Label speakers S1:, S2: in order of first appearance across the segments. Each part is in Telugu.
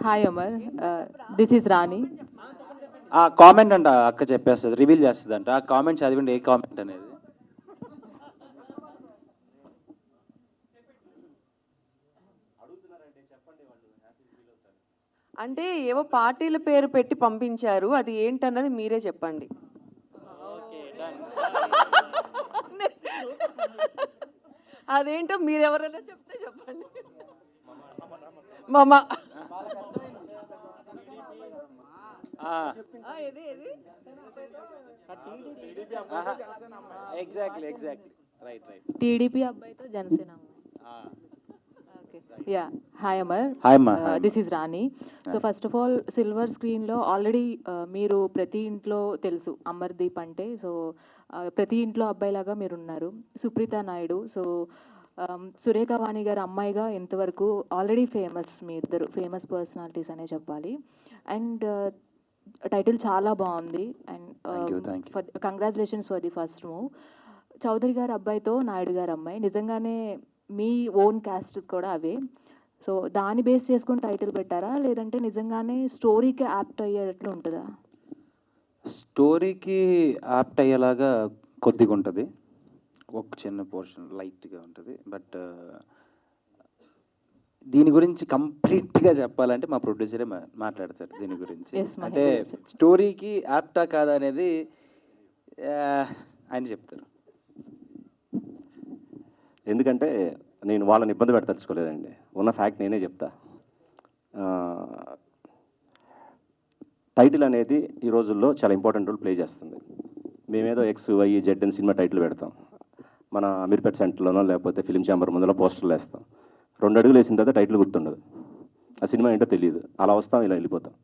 S1: హాయ్ అమర్, దిస్ ఈజ్ రాణి.
S2: ఆ కామెంట్ అంట అక్క చెప్పేస్తుంది, రివీల్ చేస్తుంది అంట. ఆ కామెంట్ చదివిండి, ఏ కామెంట్ అనేది.
S3: అంటే ఏవో పార్టీల పేరు పెట్టి పంపించారు, అది ఏంటన్నది మీరే చెప్పండి. అదేంటో మీరెవరైనా చెప్తే చెప్పండి. మామ
S2: ఎగ్జాక్ట్లీ రైట్.
S1: టీడీపీ అబ్బాయితో Janasena. Yeah, hi Amar.
S2: Hi అమ్మా.
S1: This is Rani. So first of all, silver స్క్రీన్లో ఆల్రెడీ మీరు ప్రతి ఇంట్లో తెలుసు అమర్దీప్ అంటే. సో ప్రతి ఇంట్లో అబ్బాయిలాగా మీరు ఉన్నారు. సుప్రీత నాయుడు, సో సురేఖ వాణి గారు అమ్మాయిగా ఇంతవరకు ఆల్రెడీ ఫేమస్. మీ ఇద్దరు ఫేమస్ పర్సనాలిటీస్ అనే చెప్పాలి. అండ్ టైటిల్ చాలా బాగుంది. And congratulations for the first move. Chowdary గారు అబ్బాయితో నాయుడు గారు అమ్మాయి, నిజంగానే మీ ఓన్ క్యాస్ట్ కూడా అవే. సో దాన్ని బేస్ చేసుకొని టైటిల్ పెట్టారా, లేదంటే నిజంగానే స్టోరీకి యాప్ట్ అయ్యేటట్లు ఉంటుందా?
S2: స్టోరీకి యాప్ట్ అయ్యేలాగా కొద్దిగా ఉంటుంది, ఒక చిన్న పోర్షన్ లైట్గా ఉంటుంది. బట్ దీని గురించి కంప్లీట్గా చెప్పాలంటే మా ప్రొడ్యూసరే మాట్లాడతారు దీని గురించి. అంటే స్టోరీకి యాప్టా కాదా అనేది ఆయన చెప్తారు.
S4: ఎందుకంటే నేను వాళ్ళని ఇబ్బంది పెట్టదలుచుకోలేదండి, ఉన్న ఫ్యాక్ట్ నేనే చెప్తా. టైటిల్ అనేది ఈ రోజుల్లో చాలా ఇంపార్టెంట్ రోల్ ప్లే చేస్తుంది. మేమేదో XYZ అని సినిమా టైటిల్ పెడతాం, మన అమీర్పేట్ సెంటర్లోనో లేకపోతే ఫిలిం ఛాంబర్ ముందులో పోస్టర్లు వేస్తాం. 2 అడుగులు వేసిన తర్వాత టైటిల్ గుర్తుండదు, ఆ సినిమా ఏంటో తెలియదు, అలా వస్తాం ఇలా వెళ్ళిపోతాం.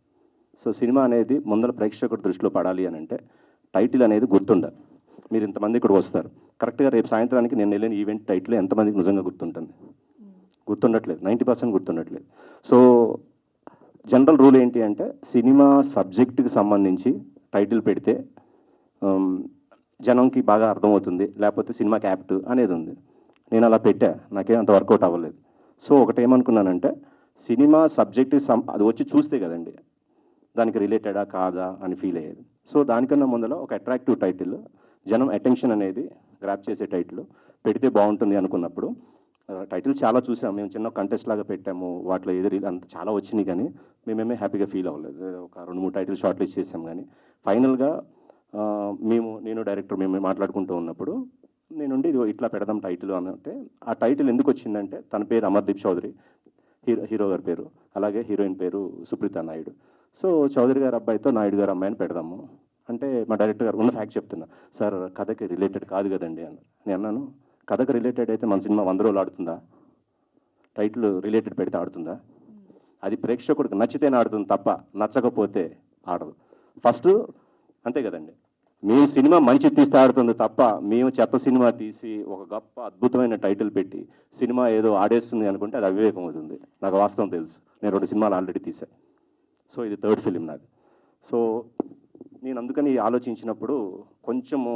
S4: సో సినిమా అనేది ముందర ప్రేక్షకుడి దృష్టిలో పడాలి అని అంటే టైటిల్ అనేది గుర్తుండాలి. మీరు ఇంతమంది ఇక్కడ వస్తారు, కరెక్ట్గా రేపు సాయంత్రానికి నేను వెళ్ళిన ఈవెంట్ టైటిల్ ఎంతమందికి నిజంగా గుర్తుంటుంది? గుర్తుండట్లేదు, 90% గుర్తుండట్లేదు. సో జనరల్ రూల్ ఏంటి అంటే సినిమా సబ్జెక్టుకి సంబంధించి టైటిల్ పెడితే జనంకి బాగా అర్థమవుతుంది, లేకపోతే సినిమాకి యాప్ట్ అనేది ఉంది. నేను అలా పెట్టా, నాకేం అంత వర్కౌట్ అవ్వలేదు. సో ఒకటి ఏమనుకున్నానంటే సినిమా సబ్జెక్టు అది వచ్చి చూస్తే కదండి దానికి రిలేటెడా కాదా అని ఫీల్ అయ్యేది. సో దానికన్నా ముందర ఒక అట్రాక్టివ్ టైటిల్, జనం అటెన్షన్ అనేది గ్రాప్ చేసే టైటిల్ పెడితే బాగుంటుంది అనుకున్నప్పుడు టైటిల్ చాలా చూసాం మేము, చిన్న కంటెస్ట్ లాగా పెట్టాము, వాటిలో ఏది అంత చాలా వచ్చినాయి కానీ మేమేమే హ్యాపీగా ఫీల్ అవ్వలేదు. ఒక 2-3 టైటిల్ షార్ట్ లిస్ట్ చేసాం కానీ ఫైనల్గా నేను డైరెక్టర్ మేము మాట్లాడుకుంటూ ఉన్నప్పుడు నేనుండి ఇది ఇట్లా పెడదాం టైటిల్ అని అంటే, ఆ టైటిల్ ఎందుకు వచ్చిందంటే తన పేరు అమర్దీప్ చౌదరి, హీరో గారి పేరు, అలాగే హీరోయిన్ పేరు సుప్రీత నాయుడు. సో చౌదరి గారి అబ్బాయితో నాయుడు గారు అమ్మాయిని పెడదాము అంటే మా డైరెక్టర్ గారు ఉన్న ఫ్యాక్ట్ చెప్తున్నా, సార్ కథకి రిలేటెడ్ కాదు కదండి అని. నేను అన్నాను, కథకు రిలేటెడ్ అయితే మన సినిమా 100 రోజులు ఆడుతుందా? టైటిల్ రిలేటెడ్ పెడితే ఆడుతుందా? అది ప్రేక్షకుడికి నచ్చితేనే ఆడుతుంది తప్ప నచ్చకపోతే ఆడదు. ఫస్ట్ అంతే కదండి, మేము సినిమా మంచి తీస్తే ఆడుతుంది తప్ప మేము చెత్త సినిమా తీసి ఒక గొప్ప అద్భుతమైన టైటిల్ పెట్టి సినిమా ఏదో ఆడేస్తుంది అనుకుంటే అది అవివేకం అవుతుంది. నాకు వాస్తవం తెలుసు, నేను 2 సినిమాలు ఆల్రెడీ తీశాను. సో ఇది 3rd ఫిలిం నాది. సో నేను అందుకని ఆలోచించినప్పుడు కొంచెము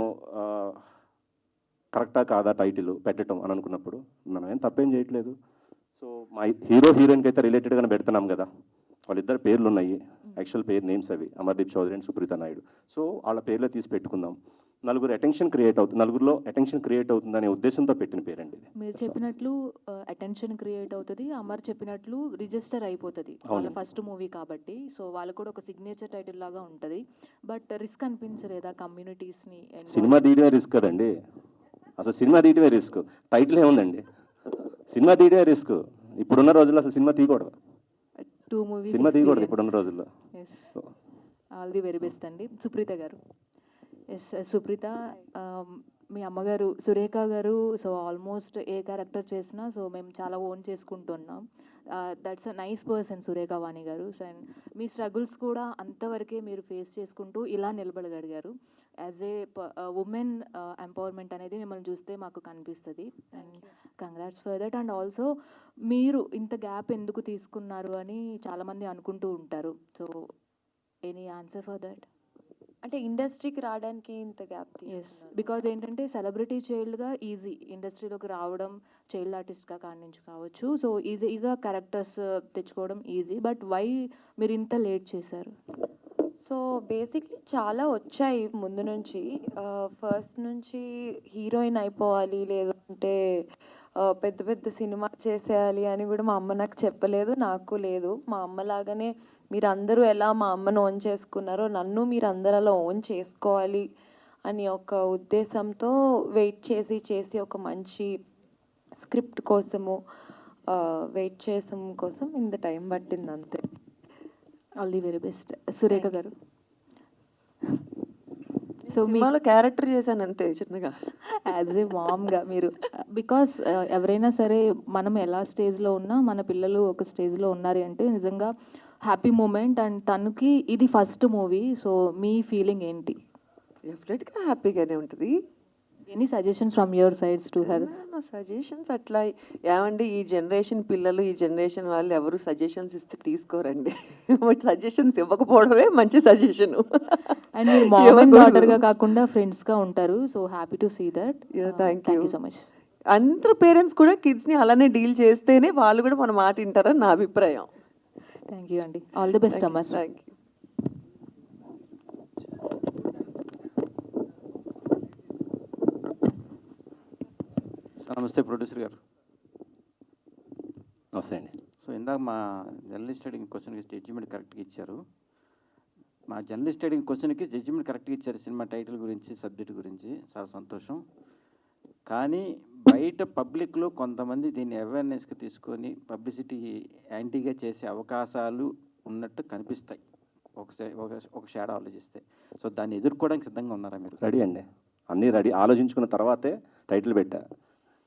S4: కరెక్టా కాదా టైటిల్ పెట్టడం అని అనుకున్నప్పుడు మనం ఏం తప్పేం చేయట్లేదు. సో మా హీరోయిన్కి అయితే రిలేటెడ్గానే పెడుతున్నాం కదా, వాళ్ళిద్దరు పేర్లు ఉన్నాయి, యాక్చువల్ పేరు నేమ్స్ అవి అమర్దీప్ చౌదరి అండ్ సుప్రీత నాయుడు. సో వాళ్ళ పేర్లో తీసి పెట్టుకుందాం, నలుగురిలో అటెన్షన్ క్రియేట్ అవుతుందనే ఉద్దేశంతో పెట్టిన పేరండి ఇది.
S1: మీరు చెప్పినట్లు అటెన్షన్ క్రియేట్ అవుతుంది, అమర్ చెప్పినట్లు రిజిస్టర్ అయిపోతుంది వాళ్ళ ఫస్ట్ మూవీ కాబట్టి. సో వాళ్ళకు కూడా ఒక సిగ్నేచర్ టైటిల్ లాగా ఉంటుంది. బట్ రిస్క్ అనిపించలేదా కమ్యూనిటీస్ని?
S4: సినిమా తీయడమే రిస్క్ కదండి, అసలు సినిమా తీయడమే రిస్క్, టైటిల్ ఏముందండి? సినిమా తీయడమే రిస్క్. ఇప్పుడున్న రోజుల్లో అసలు సినిమా తీయకూడదు,
S1: 2 మూవీస్
S4: సినిమా తీయకూడదు ఇప్పుడున్న రోజుల్లో.
S1: ఆల్ ది వెరీ బెస్ట్ అండి. సుప్రీత గారు. ఎస్ సుప్రీత, మీ అమ్మగారు సురేఖ గారు, సో ఆల్మోస్ట్ ఏ క్యారెక్టర్ చేసినా సో మేము చాలా ఓన్ చేసుకుంటున్నాం. That's a nice person Surekha Vani garu. So and me struggles కూడా అంతవరకే మీరు ఫేస్ చేసుకుంటూ ఇలా నిలబడగలిగారు. యాజ్ ఏ ఉమెన్ ఎంపవర్మెంట్ అనేది మిమ్మల్ని చూస్తే మాకు కనిపిస్తుంది. And congrats for that. And also మీరు ఇంత గ్యాప్ ఎందుకు తీసుకున్నారు అని చాలామంది అనుకుంటూ ఉంటారు. So any answer for that?
S5: అంటే ఇండస్ట్రీకి రావడానికి ఇంత గ్యాప్
S1: ఎస్ బికాజ్ ఏంటంటే సెలబ్రిటీ చైల్డ్గా ఈజీ ఇండస్ట్రీలోకి రావడం, చైల్డ్ ఆర్టిస్ట్గా కాడి నుంచి కావచ్చు. సో ఈజీగా క్యారెక్టర్స్ తెచ్చుకోవడం ఈజీ. బట్ వై మీరు ఇంత లేట్ చేశారు?
S5: సో బేసిక్లీ చాలా వచ్చాయి ముందు నుంచి. ఫస్ట్ నుంచి హీరోయిన్ అయిపోవాలి, లేదంటే పెద్ద పెద్ద సినిమా చేసేయాలి అని కూడా మా అమ్మ నాకు చెప్పలేదు, నాకు లేదు. మా అమ్మ లాగానే మీరు అందరూ ఎలా మా అమ్మను ఓన్ చేసుకున్నారో నన్ను మీరు అందరూ అలా ఓన్ చేసుకోవాలి అని ఒక ఉద్దేశంతో వెయిట్ చేసి ఒక మంచి స్క్రిప్ట్ కోసము వెయిట్ చేసం కోసం ఇంత టైం పట్టింది అంతే.
S1: All the very best. Surekha garu, so మీ
S3: సినిమాలో క్యారెక్టర్ చేశాను అంతే చిన్నగా.
S1: యాజ్ ఏ మామ్గా మీరు, బికాస్ ఎవరైనా సరే మనం ఎలా స్టేజ్లో ఉన్నా మన పిల్లలు ఒక స్టేజ్లో ఉన్నారు అంటే నిజంగా హ్యాపీ మూమెంట్. అండ్ తనకి ఇది ఫస్ట్ మూవీ, సో మీ ఫీలింగ్ ఏంటి?
S3: డెఫినెట్గా హ్యాపీగానే ఉంటుంది.
S1: Any suggestions from your sides to her?
S3: Suggestions అట్లా ఏమండి, ఈ జనరేషన్ పిల్లలు, ఈ జనరేషన్ వాళ్ళు ఎవరు సజెషన్స్ ఇస్తే తీసుకోరండి. సజెషన్స్ ఇవ్వకపోవడమే మంచి సజెషన్.
S1: అండ్ మీరు మామ్ అండ్ డాటర్గా కాకుండా ఫ్రెండ్స్గా ఉంటారు, so happy to see that.
S3: Thank you
S1: so much.
S3: అందరు పేరెంట్స్ కూడా కిడ్స్ని అలానే డీల్ చేస్తేనే వాళ్ళు కూడా మన మాట వింటారని నా అభిప్రాయం.
S1: థ్యాంక్ యూ అండి. All the best Amar.
S3: Thank you.
S2: నమస్తే ప్రొడ్యూసర్ గారు.
S4: నమస్తే అండి.
S2: సో ఇందాక మా జర్నలిస్ట్ అడిగిన క్వశ్చన్కి జడ్జిమెంట్ కరెక్ట్గా ఇచ్చారు. మా జర్నలిస్ట్ అడిగిన క్వశ్చన్కి జడ్జిమెంట్ కరెక్ట్గా ఇచ్చారు. సినిమా టైటిల్ గురించి, సబ్జెక్ట్ గురించి చాలా సంతోషం. కానీ బయట పబ్లిక్లో కొంతమంది దీన్ని అవేర్నెస్కి తీసుకొని పబ్లిసిటీ యాంటీగా చేసే అవకాశాలు ఉన్నట్టు కనిపిస్తాయి ఒక షేడ్ ఆలోచిస్తే. సో దాన్ని ఎదుర్కోవడానికి సిద్ధంగా ఉన్నారా మీరు?
S4: రెడీ అండి, అన్నీ రెడీ. ఆలోచించుకున్న తర్వాతే టైటిల్ పెట్టా.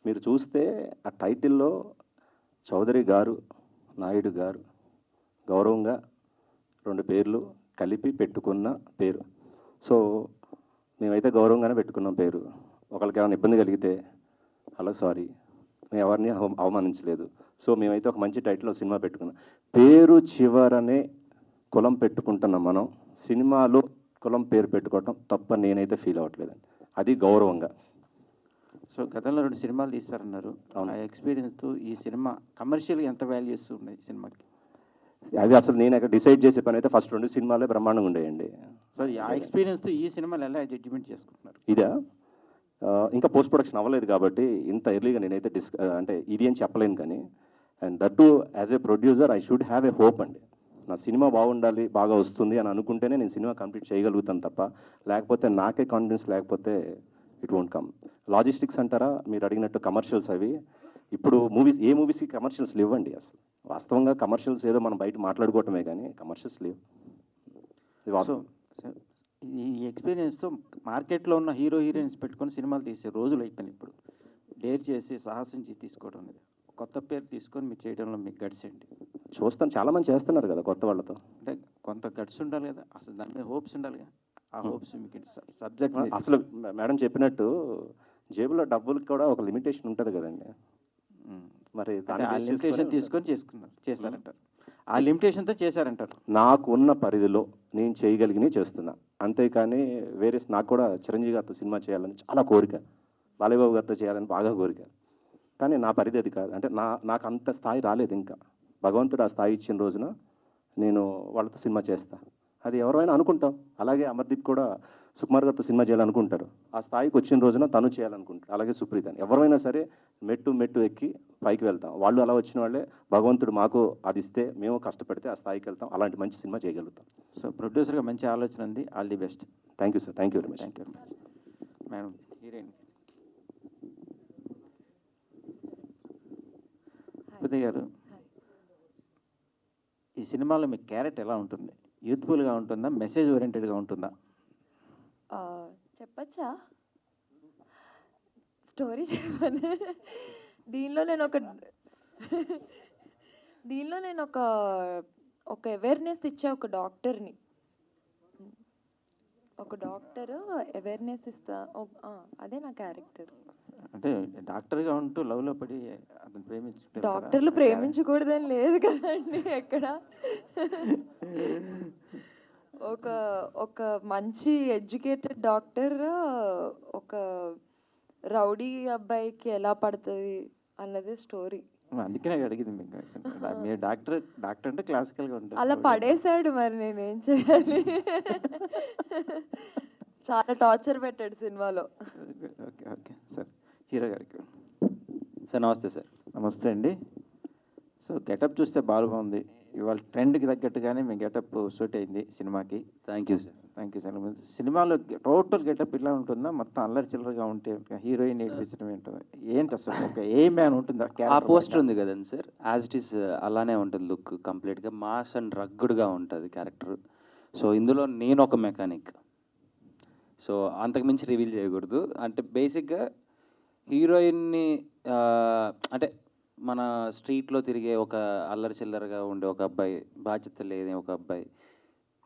S4: మీరు చూస్తే ఆ టైటిల్లో చౌదరి గారు, నాయుడు గారు గౌరవంగా 2 పేర్లు కలిపి పెట్టుకున్న పేరు. సో మేమైతే గౌరవంగానే పెట్టుకున్నాం పేరు. ఒకరికి ఏమైనా ఇబ్బంది కలిగితే అలా సారీ, మేము ఎవరిని అవమానించలేదు. సో మేమైతే ఒక మంచి టైటిల్లో సినిమా పెట్టుకున్నాం. పేరు చివరనే కులం పెట్టుకుంటున్నాం మనం. సినిమాలో కులం పేరు పెట్టుకోవటం తప్ప నేనైతే ఫీల్ అవ్వట్లేదండి. అది గౌరవంగా.
S2: సో గతంలో 2 సినిమాలు తీస్తారన్నారు. ఆ ఎక్స్పీరియన్స్తో ఈ సినిమా కమర్షియల్గా ఎంత వాల్యూస్ ఉన్నాయి సినిమాకి?
S4: అవి అసలు నేను అక్కడ డిసైడ్ చేసే పని అయితే ఫస్ట్ 2 సినిమాలే బ్రహ్మాండంగా ఉండేయండి.
S2: సో ఆ ఎక్స్పీరియన్స్తో ఈ సినిమాలు ఎలా జడ్జిమెంట్ చేసుకుంటున్నారు?
S4: ఇదా ఇంకా పోస్ట్ ప్రొడక్షన్ అవ్వలేదు కాబట్టి ఇంత ఎర్లీగా నేనైతే అంటే ఇది అని చెప్పలేను. కానీ and that to as a producer I should have a hope అండి. నా సినిమా బాగుండాలి, బాగా వస్తుంది అని అనుకుంటేనే నేను సినిమా కంప్లీట్ చేయగలుగుతాను తప్ప, లేకపోతే నాకే కాన్ఫిడెన్స్ లేకపోతే ఇట్ వోంట్ కమ్. లాజిస్టిక్స్ అంటారా మీరు అడిగినట్టు, కమర్షియల్స్ అవి ఇప్పుడు ఏ మూవీస్కి కమర్షియల్స్ లేవండి. అసలు వాస్తవంగా కమర్షియల్స్ ఏదో మనం బయట మాట్లాడుకోవటమే కానీ కమర్షియల్స్ లేవు. ఇది వాస్తవం.
S2: ఈ ఎక్స్పీరియన్స్తో మార్కెట్లో ఉన్న హీరో హీరోయిన్స్ పెట్టుకొని సినిమాలు తీసే రోజులు అయిపోయినాయి. ఇప్పుడు డేర్ చేసి సాహసించి తీసుకోవడం అనేది, కొత్త పేరు తీసుకొని మీరు చేయడంలో మీకు గట్స్ ఏంటి?
S4: చూస్తాను, చాలామంది చేస్తున్నారు కదా కొత్త వాళ్ళతో.
S2: అంటే కొంత గట్స్ ఉండాలి కదా, అసలు దాని మీద హోప్స్ ఉండాలి కదా. ఆ హోప్స్ మీకు సబ్జెక్ట్
S4: అసలు మేడం చెప్పినట్టు జేబులో డబ్బులకు కూడా ఒక లిమిటేషన్ ఉంటుంది కదండి. మరి
S2: ఆ లిమిటేషన్ తీసుకొని చేశారంటారు. ఆ లిమిటేషన్తో చేశారంటారు.
S4: నాకు ఉన్న పరిధిలో నేను చేయగలిగినవి చేస్తున్నా, అంతేకాని వేరే నాకు కూడా చిరంజీవి గారితో సినిమా చేయాలని చాలా కోరిక, బాలయ్యబాబు గారితో చేయాలని బాగా కోరిక. కానీ నా పరిధి అది కాదు. అంటే నాకు అంత స్థాయి రాలేదు ఇంకా. భగవంతుడు ఆ స్థాయి ఇచ్చిన రోజున నేను వాళ్ళతో సినిమా చేస్తా. అది ఎవరైనా అనుకుంటాం. అలాగే అమర్దీప్ కూడా సుకుమార్ గారితో సినిమా చేయాలనుకుంటారు. ఆ స్థాయికి వచ్చిన రోజున తను చేయాలనుకుంటారు. అలాగే సుప్రీత్ అని ఎవరైనా సరే మెట్టు ఎక్కి పైకి వెళ్తాం. వాళ్ళు అలా వచ్చిన వాళ్ళే. భగవంతుడు మాకు అది ఇస్తే మేము కష్టపడితే ఆ స్థాయికి వెళ్తాం. అలాంటి మంచి సినిమా చేయగలుగుతాం.
S2: సో ప్రొడ్యూసర్గా మంచి ఆలోచన ఉంది. All the best.
S4: Thank you sir. Thank you very much.
S2: Thank you very much. Madam heroine Uday గారు, ఈ సినిమాలో మీ క్యారెక్టర్ ఎలా ఉంటుంది? యూత్ఫుల్గా ఉంటుందా, మెసేజ్ ఓరియంటెడ్గా ఉంటుందా?
S5: చెప్పచ్చా? స్టోరీ చెప్పను. దీనిలో నేను ఒక అవేర్నెస్ ఇచ్చే ఒక డాక్టర్ని. ఒక డాక్టర్ అవేర్నెస్ ఇస్తా, అదే నా క్యారెక్టర్.
S2: అంటే డాక్టర్గా ఉంటూ లవ్లో పడి అతను ప్రేమించుకుంటారు.
S5: డాక్టర్లు ప్రేమించకూడదని లేదు కదండి ఎక్కడ. ఒక ఒక మంచి ఎడ్యుకేటెడ్ డాక్టర్ ఒక రౌడీ అబ్బాయికి ఎలా పడుతుంది అన్నది స్టోరీ.
S2: అందుకనే అడిగింది మీకు అసలు. మీరు డాక్టర్ అంటే క్లాసికల్గా ఉంటారు.
S5: అలా పడేసాడు, మరి నేనేం చేయాలి? చాలా టార్చర్ పెట్టాడు సినిమాలో.
S2: ఓకే ఓకే సార్, హీరో గారికి.
S6: సార్ నమస్తే సార్.
S2: నమస్తే అండి. సో గెటప్ చూస్తే బాగుంది. ఇవాళ ట్రెండ్కి తగ్గట్టుగానే మీ గెటప్ సూట్ అయింది సినిమాకి.
S6: Thank you sir.
S2: Thank you sir. సినిమాలో టోటల్ గెటప్ ఇలా ఉంటుందా, మొత్తం అల్లరి చిల్లరగా ఉంటే హీరోయిన్ ఏడిపించడం ఏంటో ఏంటి అసలు? ఒక ఏ మ్యాన్ ఉంటుందా?
S6: ఆ పోస్టర్ ఉంది కదండి సార్, యాజ్ ఇట్ ఈస్ అలానే ఉంటుంది లుక్, కంప్లీట్గా మాస్ అండ్ రగ్గుడ్గా ఉంటుంది క్యారెక్టర్. సో ఇందులో నేను ఒక మెకానిక్. సో అంతకుమించి రివీల్ చేయకూడదు. అంటే బేసిక్గా హీరోయిన్ని అంటే మన స్ట్రీట్లో తిరిగే ఒక అల్లరి చిల్లరగా ఉండే ఒక అబ్బాయి, బాధ్యత లేని ఒక అబ్బాయి,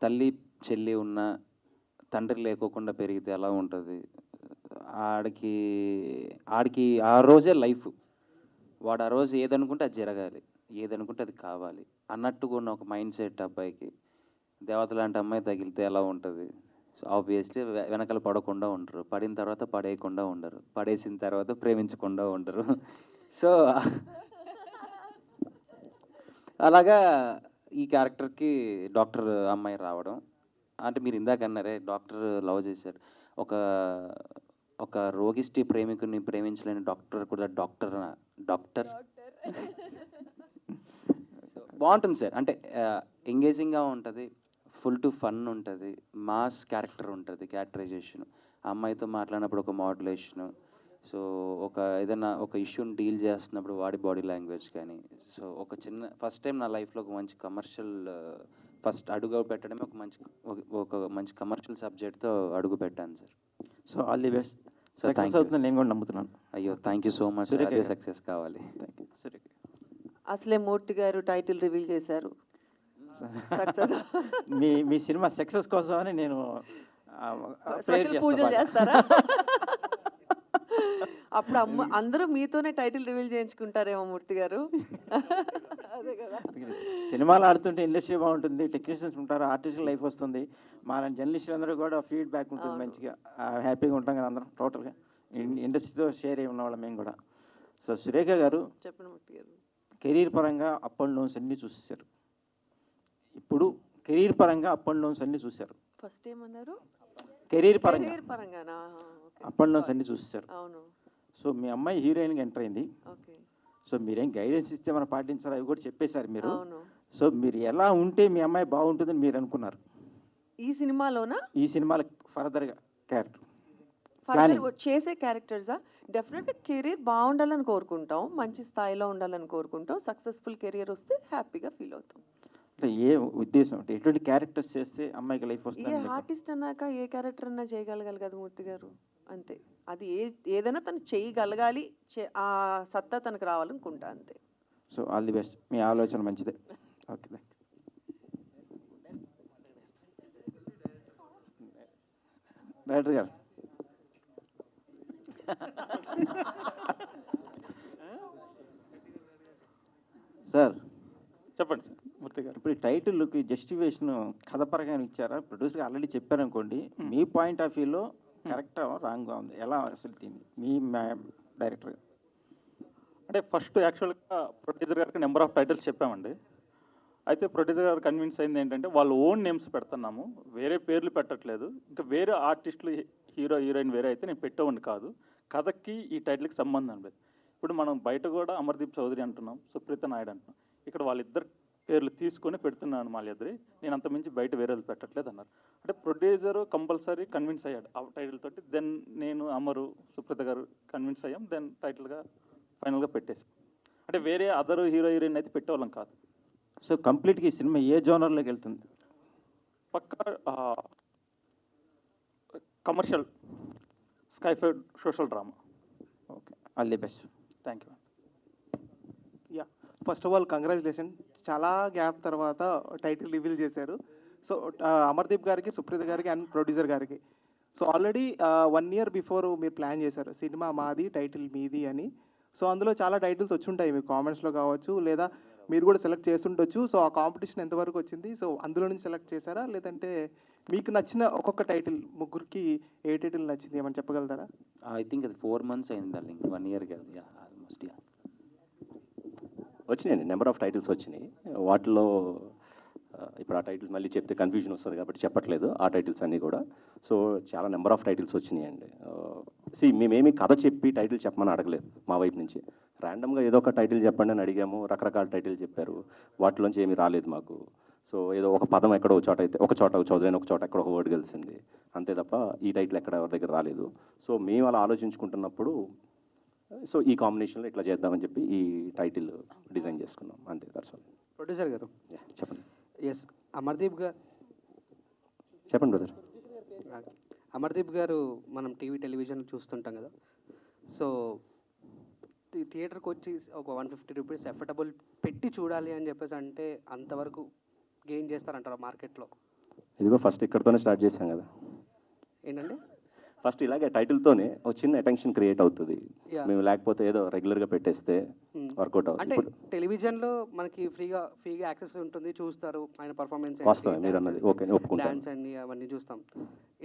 S6: తల్లి చెల్లి ఉన్న తండ్రి లేకోకుండా పెరిగితే ఎలా ఉంటుంది, ఆడికి ఆ రోజే లైఫ్, వాడు ఆ రోజు ఏదనుకుంటే అది జరగాలి, ఏదనుకుంటే అది కావాలి అన్నట్టుగా ఉన్న ఒక మైండ్ సెట్ అబ్బాయికి దేవత లాంటి అమ్మాయి తగిలితే ఎలా ఉంటుంది. సో ఆబ్వియస్లీ వెనకాల పడకుండా ఉండరు, పడిన తర్వాత పడేయకుండా ఉండరు, పడేసిన తర్వాత ప్రేమించకుండా ఉండరు. సో అలాగా ఈ క్యారెక్టర్కి డాక్టర్ అమ్మాయి రావడం, అంటే మీరు ఇందాక అన్నారే డాక్టర్ లవ్ చేశారు, ఒక రోగిష్టి ప్రేమికుని ప్రేమించలేని డాక్టర్ కూడా డాక్టర్ బాగుంటుంది సార్. అంటే ఎంగేజింగ్గా ఉంటుంది, ఫుల్ టు ఫన్ ఉంటుంది, మాస్ క్యారెక్టర్ ఉంటుంది, క్యారెక్టరైజేషన్, అమ్మాయితో మాట్లాడినప్పుడు ఒక మాడ్యులేషను, సో ఏదైనా ఒక ఇష్యూని డీల్ చేస్తున్నప్పుడు వాడి బాడీ లాంగ్వేజ్ కానీ, సో ఒక చిన్న ఫస్ట్ టైం నా లైఫ్లో ఒక మంచి కమర్షియల్ ఫస్ట్ అడుగు పెట్టడమే ఒక మంచి కమర్షియల్ సబ్జెక్ట్తో అడుగు పెట్టాను sir.
S2: So all the best.
S6: Sir
S2: success అవుతుందని నేను కూడా నమ్ముతున్నాను.
S6: అయ్యో thank you so much.
S2: Surekha
S6: అదే
S2: గారు.
S6: సక్సెస్ కావాలి.
S2: Thank you. సరే.
S3: అసలే మూర్తి గారు టైటిల్ రివీల్ చేశారు. Success.
S2: మీ సినిమా సక్సెస్ కోసమని నేను
S3: స్పెషల్ పూజలు చేస్తారా? అప్పుడు అందరూ మీతోనే టైటిల్ రివీల్ చేయించుకుంటారేమో మూర్తి గారు. అదే కదా.
S2: సినిమాలు ఆడుతుంటే ఇండస్ట్రీ బాగుంటుంది, టెక్నీషియన్స్ ఉంటారు, ఆర్టిస్టుల లైఫ్ వస్తుంది, మా జర్నలిస్టులు అందరూ కూడా ఫీడ్బ్యాక్ ఉంటుంది, మంచిగా హ్యాపీగా ఉంటాం కదా అందరం టోటల్గా ఇండస్ట్రీతో షేర్ అయి ఉన్నవాళ్ళం మేము కూడా. సో సురేఖ గారు
S3: చెప్పండి మూర్తి గారు.
S2: కెరీర్ పరంగా అప్ అండ్ డౌన్స్ అన్నీ చూసేశారు. ఇప్పుడు కెరీర్ పరంగా అప్ అండ్ డౌన్స్ అన్నీ చూశారు.
S3: ఫస్ట్ ఏమన్నారు?
S2: కెరీర్ పరంగా
S3: కెరీర్ పరంగానా?
S2: అప్ అండ్ డౌన్స్ అన్నీ చూసేశారు.
S3: అవును.
S2: సో మీ అమ్మాయి హీరోయిన్గా ఎంటర్ అయింది.
S3: ఓకే.
S2: సో మీరేం గైడెన్స్ ఇస్తే మనం పాటించాలి అవి కూడా చెప్పేశారు మీరు.
S3: అవును.
S2: సో మీరు ఎలా ఉంటే మీ అమ్మాయి బాగుంటుందని మీరు అనుకున్నారు
S3: ఈ సినిమాలోనా?
S2: ఈ సినిమాలో ఫర్దర్గా క్యారెక్టర్
S3: ఫర్దర్ చేసే క్యారెక్టర్సా? డెఫినెట్గా కెరీర్ బాగుండాలని కోరుకుంటాం, మంచి స్థాయిలో ఉండాలని కోరుకుంటాం, సక్సెస్ఫుల్ కెరియర్ వస్తే హ్యాపీగా ఫీల్ అవుతాం.
S2: అంటే ఏ ఉద్దేశం అంటే ఎటువంటి క్యారెక్టర్స్ చేస్తే అమ్మాయికి లైఫ్
S3: ఏ
S2: వస్తుంది?
S3: ఆర్టిస్ట్ అన్నాక ఏ క్యారెక్టర్ అన్నా చేయగలగాలి కదా మూర్తి గారు, అంతే. అది ఏదైనా తను చేయగలగాలి, ఆ సత్తా తనకు రావాలనుకుంటా, అంతే.
S2: So all the best. మీ ఆలోచన మంచిదే. ఓకే. డైరెక్టర్ గారు సార్
S7: చెప్పండి సార్ మూర్తి గారు.
S2: ఇప్పుడు టైటిల్కి జస్టిఫికేషన్ కథపరంగా ఇచ్చారా? ప్రొడ్యూసర్గా ఆల్రెడీ చెప్పారనుకోండి, మీ పాయింట్ ఆఫ్ వ్యూలో కరెక్ట్ రాంగ్గా ఉంది, ఎలా అసలు దీన్ని మీ డైరెక్టర్?
S7: అంటే ఫస్ట్ యాక్చువల్గా producer garu number of titles చెప్పామండి. అయితే ప్రొడ్యూసర్ గారు కన్విన్స్ అయింది ఏంటంటే వాళ్ళ ఓన్ నేమ్స్ పెడుతున్నాము, వేరే పేర్లు పెట్టట్లేదు, ఇంకా వేరే ఆర్టిస్టులు హీరో హీరోయిన్ వేరే అయితే నేను పెట్టేవాడిని కాదు, కథకి ఈ టైటిల్కి సంబంధం లేదు. ఇప్పుడు మనం బయట కూడా అమర్దీప్ చౌదరి అంటున్నాం, సుప్రీత నాయుడు అంటున్నాం, ఇక్కడ వాళ్ళిద్దరు పేర్లు తీసుకొని పెడుతున్నాను వాళ్ళిద్దరి, నేను అంతమించి బయట వేరే పెట్టట్లేదు అన్నారు. అంటే ప్రొడ్యూసర్ కంపల్సరీ కన్విన్స్ అయ్యాడు ఆ టైటిల్ తోటి. దెన్ నేను అమరు సుప్రీత గారు కన్విన్స్ అయ్యాం, దెన్ టైటిల్గా ఫైనల్గా పెట్టేసి, అంటే వేరే అదర్ హీరో హీరోయిన్ అయితే పెట్టేవాళ్ళం కాదు.
S2: సో కంప్లీట్గా ఈ సినిమా ఏ జోనర్లోకి వెళ్తుంది?
S7: పక్కా commercial sci-fi social drama.
S2: Okay, all the best.
S7: Thank you.
S8: Yeah, first of all congratulation. చాలా గ్యాప్ తర్వాత టైటిల్ రివీల్ చేశారు. సో అమర్దీప్ గారికి, సుప్రీత గారికి అండ్ ప్రొడ్యూసర్ గారికి. సో ఆల్రెడీ 1 year బిఫోర్ మీరు ప్లాన్ చేశారు సినిమా మాది, టైటిల్ మీది అని. సో అందులో చాలా టైటిల్స్ వచ్చి ఉంటాయి మీకు కామెంట్స్లో కావచ్చు, లేదా మీరు కూడా సెలెక్ట్ చేస్తుండొచ్చు. సో ఆ కాంపిటీషన్ ఎంతవరకు వచ్చింది? సో అందులో నుంచి సెలెక్ట్ చేశారా, లేదంటే మీకు నచ్చిన ఒక్కొక్క టైటిల్, ముగ్గురికి ఏ టైటిల్ నచ్చింది ఏమని చెప్పగలుగుతారా?
S6: ఐ థింక్ అది 4 months అయింది డార్లింగ్, 1 year కాదు, యా ఆల్మోస్ట్ యా.
S4: వచ్చినాయండి, నెంబర్ ఆఫ్ టైటిల్స్ వచ్చినాయి. వాటిలో ఇప్పుడు ఆ టైటిల్స్ మళ్ళీ చెప్తే కన్ఫ్యూజన్ వస్తుంది కాబట్టి చెప్పట్లేదు ఆ టైటిల్స్ అన్నీ కూడా. సో చాలా నెంబర్ ఆఫ్ టైటిల్స్ వచ్చినాయండి. మేమేమి కథ చెప్పి టైటిల్ చెప్పమని అడగలేదు మా వైపు నుంచి. ర్యాండమ్గా ఏదో ఒక టైటిల్ చెప్పండి అని అడిగాము, రకరకాల టైటిల్ చెప్పారు, వాటిలోంచి ఏమీ రాలేదు మాకు. సో ఏదో ఒక పదం ఎక్కడో ఒక చోట అయితే ఒక చోట చదువుని, ఒక చోట ఎక్కడ ఒక వర్డ్ కలిసింది అంతే తప్ప ఈ టైటిల్ ఎక్కడ ఎవరి దగ్గర రాలేదు. సో మేము అలా ఆలోచించుకుంటున్నప్పుడు సో ఈ కాంబినేషన్లో ఇట్లా చేద్దామని చెప్పి ఈ టైటిల్ డిజైన్ చేసుకున్నాం అంతే. That's all.
S9: ప్రొడ్యూసర్ గారు,
S4: చెప్పండి.
S9: ఎస్, అమర్దీప్ గారు.
S4: చెప్పండి బ్రదర్.
S9: అమర్దీప్ గారు మనం టెలివిజన్ చూస్తుంటాం కదా. సో థియేటర్కి వచ్చి ఒక 150 రూపీస్ ఎఫర్టబుల్ పెట్టి చూడాలి అని చెప్పేసి అంటే అంతవరకు గెయిన్ చేస్తారంటారా మార్కెట్లో?
S4: ఇదిగో ఫస్ట్ ఇక్కడతోనే స్టార్ట్ చేశాం కదా.
S9: ఏంటంటే
S4: ఫస్ట్ ఇలాగే టైటిల్తోనే ఒక చిన్న అటెన్షన్ క్రియేట్ అవుతుంది.
S9: Yeah.
S4: మేము లేకపోతే ఏదో రెగ్యులర్గా పెట్టేస్తే వర్కౌట్
S9: అంటే
S4: అవుతుంది.
S9: టెలివిజన్లో మనకి ఫ్రీగా యాక్సెస్ ఉంటుంది, చూస్తారు ఆయన పర్ఫార్మెన్స్,
S4: వాస్తవం మీరు అన్నది, ఓకే ఒప్పుకుంటాను.
S9: డాన్స్ అన్ని అవన్నీ చూస్తాం.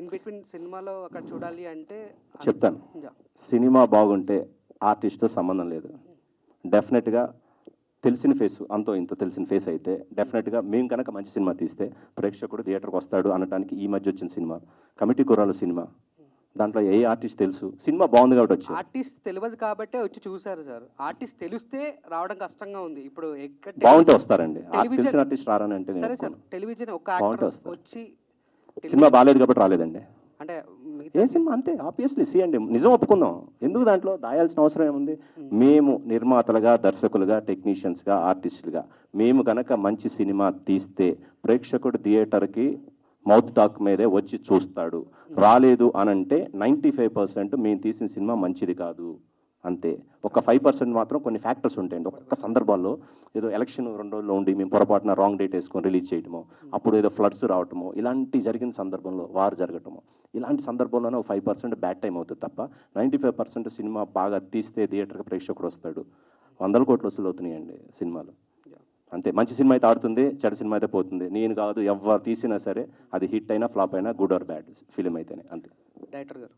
S9: ఇన్ బిట్వీన్ సినిమాలో అక్కడ చూడాలి అంటే
S4: చెప్తాను,
S9: Yeah.
S4: సినిమా బాగుంటే ఆర్టిస్ట్తో సంబంధం లేదు. డెఫినెట్గా తెలిసిన ఫేస్, అంతో ఇంతో తెలిసిన ఫేస్ అయితే డెఫినెట్గా మేము కనుక మంచి సినిమా తీస్తే ప్రేక్షకుడు థియేటర్కి వస్తాడు అనడానికి ఈ మధ్య వచ్చిన సినిమా కమిటీ కుర్రాలు సినిమా. దాంట్లో ఏ ఆర్టిస్ట్ తెలుసు, సినిమా బాగుంది కాబట్టి వచ్చి.
S9: ఆర్టిస్ట్ తెలియదు కాబట్టే వచ్చి చూసారు సార్. ఆర్టిస్ట్ తెలిస్తే రావడం కష్టంగా ఉంది ఇప్పుడు.
S4: బాగుంటే వస్తారండి,
S9: టెలివిజన్-
S4: తెలిసిన ఆర్టిస్ట్ రారని అంటే నేను
S9: సరే సార్,
S4: ఒప్పుకోను.
S9: టెలివిజన్ ఒక
S4: బాగుంటే
S9: యాక్టర్
S4: వస్తారు.
S9: వచ్చి
S4: సినిమా బాగాలేదు కాబట్టి రాలేదండి.
S9: అంటే
S4: ఏ సినిమా అంతే ఆబ్వియస్లీ. సి అండి, నిజం ఒప్పుకుందాం, ఎందుకు దాంట్లో దాయాల్సిన అవసరం ఏముంది? మేము నిర్మాతలుగా, దర్శకులుగా, టెక్నీషియన్స్గా, ఆర్టిస్టులుగా మేము కనుక మంచి సినిమా తీస్తే ప్రేక్షకుడు థియేటర్కి మౌత్ టాక్ మీదే వచ్చి చూస్తాడు. రాలేదు అనంటే 95% మేము తీసిన సినిమా మంచిది కాదు అంతే. ఒక 5% మాత్రం కొన్ని ఫ్యాక్టర్స్ ఉంటాయండి. ఒక్కొక్క సందర్భాల్లో ఏదో ఎలక్షన్ 2 రోజుల్లో ఉండి మేము పొరపాటున రాంగ్ డేట్ వేసుకొని రిలీజ్ చేయటము, అప్పుడు ఏదో ఫ్లడ్స్ రావటము, ఇలాంటి జరిగిన సందర్భంలో వారు జరగటము, ఇలాంటి సందర్భంలోనే ఒక 5% బ్యాడ్ టైం అవుతుంది తప్ప 95% సినిమా బాగా తీస్తే థియేటర్కి ప్రేక్షకుడు వస్తాడు. 100 కోట్లు వసూలు అవుతున్నాయండి సినిమాలు అంతే. మంచి సినిమా అయితే ఆడుతుంది, చెడు సినిమా అయితే పోతుంది. నేను కాదు, ఎవరు తీసినా సరే అది హిట్ అయినా ఫ్లాప్ అయినా, గుడ్ ఆర్ బ్యాడ్ ఫిలిం అయితేనే అంతే.
S9: డైరెక్టర్ గారు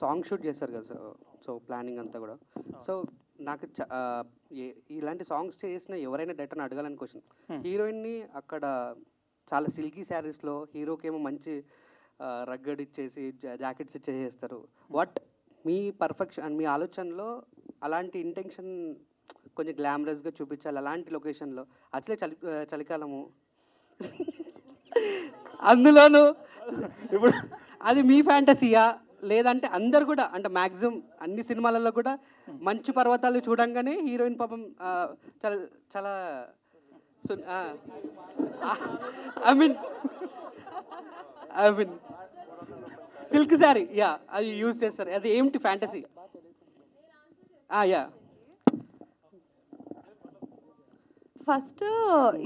S9: సాంగ్ షూట్ చేశారు కదా సార్. సో ప్లానింగ్ అంతా కూడా. సో నాకు ఇలాంటి సాంగ్స్ చేసిన ఎవరైనా డైరెక్టర్ని అడగాలని క్వశ్చన్. హీరోయిన్ని అక్కడ చాలా సిల్కీ శారీస్లో, హీరోకి ఏమో మంచి రగ్గడ్ ఇచ్చేసి జాకెట్స్ ఇచ్చేసేస్తారు. వాట్ మీ పర్ఫెక్షన్, మీ ఆలోచనలో అలాంటి ఇంటెన్షన్ కొంచెం గ్లామరస్గా చూపించాలి అలాంటి లొకేషన్లో. అసలే చలికాలము అందులోనూ ఇప్పుడు అది మీ ఫ్యాంటసీయా, లేదంటే అందరు కూడా అంటే మ్యాక్సిమం అన్ని సినిమాలలో కూడా మంచు పర్వతాలు చూడంగానే హీరోయిన్ పాపం చాలా చాలా I mean silk sari, yeah, అది యూజ్ చేస్తారు. అది ఏమిటి ఫ్యాంటసీ? యా,
S5: ఫస్ట్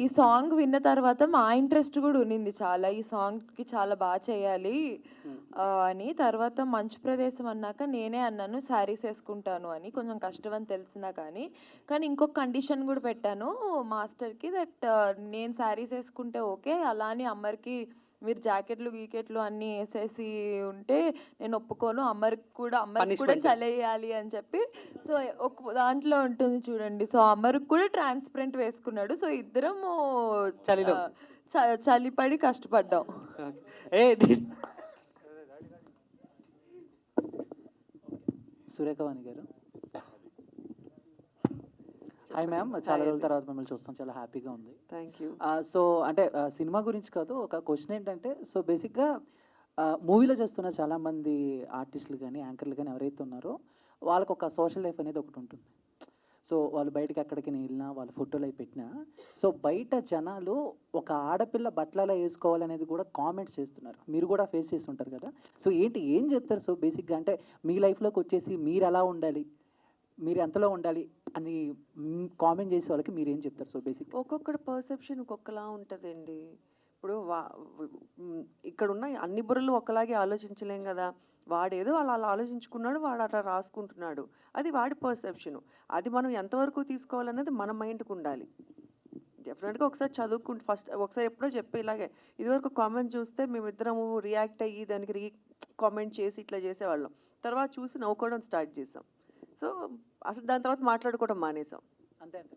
S5: ఈ సాంగ్ విన్న తర్వాత మా ఇంట్రెస్ట్ కూడా ఉన్నింది చాలా, ఈ సాంగ్కి చాలా బాగా చేయాలి అని. తర్వాత మంచు ప్రదేశం అన్నాక నేనే అన్నాను శారీస్ వేసుకుంటాను అని, కొంచెం కష్టం అని తెలిసినా కానీ ఇంకొక కండిషన్ కూడా పెట్టాను మాస్టర్కి, దట్ నేను శారీస్ వేసుకుంటే ఓకే, అలా అని అమ్మర్కి మీరు జాకెట్లు గీకెట్లు అన్నీ వేసేసి ఉంటే నేను ఒప్పుకోను, అమ్మర్కి కూడా చలేయాలి అని చెప్పి. సో ఒక దాంట్లో ఉంటుంది చూడండి, సో అమ్మర్కి కూడా ట్రాన్స్పరెంట్ వేసుకున్నాడు. సో ఇద్దరము చలిపడి కష్టపడ్డాం.
S10: సురేఖవాణి గారు, హాయ్ మ్యామ్, చాలా రోజుల తర్వాత మిమ్మల్ని చూస్తాం, చాలా హ్యాపీగా ఉంది.
S3: Thank you.
S10: సో అంటే సినిమా గురించి కాదు, ఒక క్వశ్చన్ ఏంటంటే, సో బేసిక్గా మూవీలో చేస్తున్న చాలామంది ఆర్టిస్టులు కానీ యాంకర్లు కానీ ఎవరైతే ఉన్నారో వాళ్ళకు ఒక సోషల్ లైఫ్ అనేది ఒకటి ఉంటుంది. సో వాళ్ళు బయటకి ఎక్కడికి వెళ్ళినా, వాళ్ళ ఫోటోలు అవి పెట్టినా, సో బయట జనాలు ఒక ఆడపిల్ల బట్టలలో వేసుకోవాలనేది కూడా కామెంట్స్ చేస్తున్నారు. మీరు కూడా ఫేస్ చేసి ఉంటారు కదా. సో ఏం చెప్తారు? సో బేసిక్గా అంటే మీ లైఫ్లోకి వచ్చేసి మీరు ఎలా ఉండాలి, మీరు ఎంతలో ఉండాలి అని కామెంట్ చేసే వాళ్ళకి మీరు ఏం చెప్తారు? సో బేసిక్
S3: ఒక్కొక్కటి పర్సెప్షన్ ఒక్కొక్కలా ఉంటుందండి. ఇప్పుడు ఇక్కడ ఉన్న అన్ని బుర్రలు ఒకలాగే ఆలోచించలేం కదా. వాడేదో అలా అలా ఆలోచించుకున్నాడు, వాడు అట్లా రాసుకుంటున్నాడు, అది వాడి పర్సెప్షను. అది మనం ఎంతవరకు తీసుకోవాలన్నది మన మైండ్కి ఉండాలి. డెఫినెట్గా ఒకసారి చదువుకుంటే ఫస్ట్ ఒకసారి ఎప్పుడో చెప్పే ఇలాగే ఇదివరకు కామెంట్ చూస్తే మేమిద్దరము రియాక్ట్ అయ్యి దానికి కామెంట్ చేసి ఇట్లా చేసేవాళ్ళం. తర్వాత చూసి నవ్వుకోవడం స్టార్ట్ చేసాం. సో అసలు దాని తర్వాత మాట్లాడుకోవడం మానేసాం.
S10: అంతే అంతే.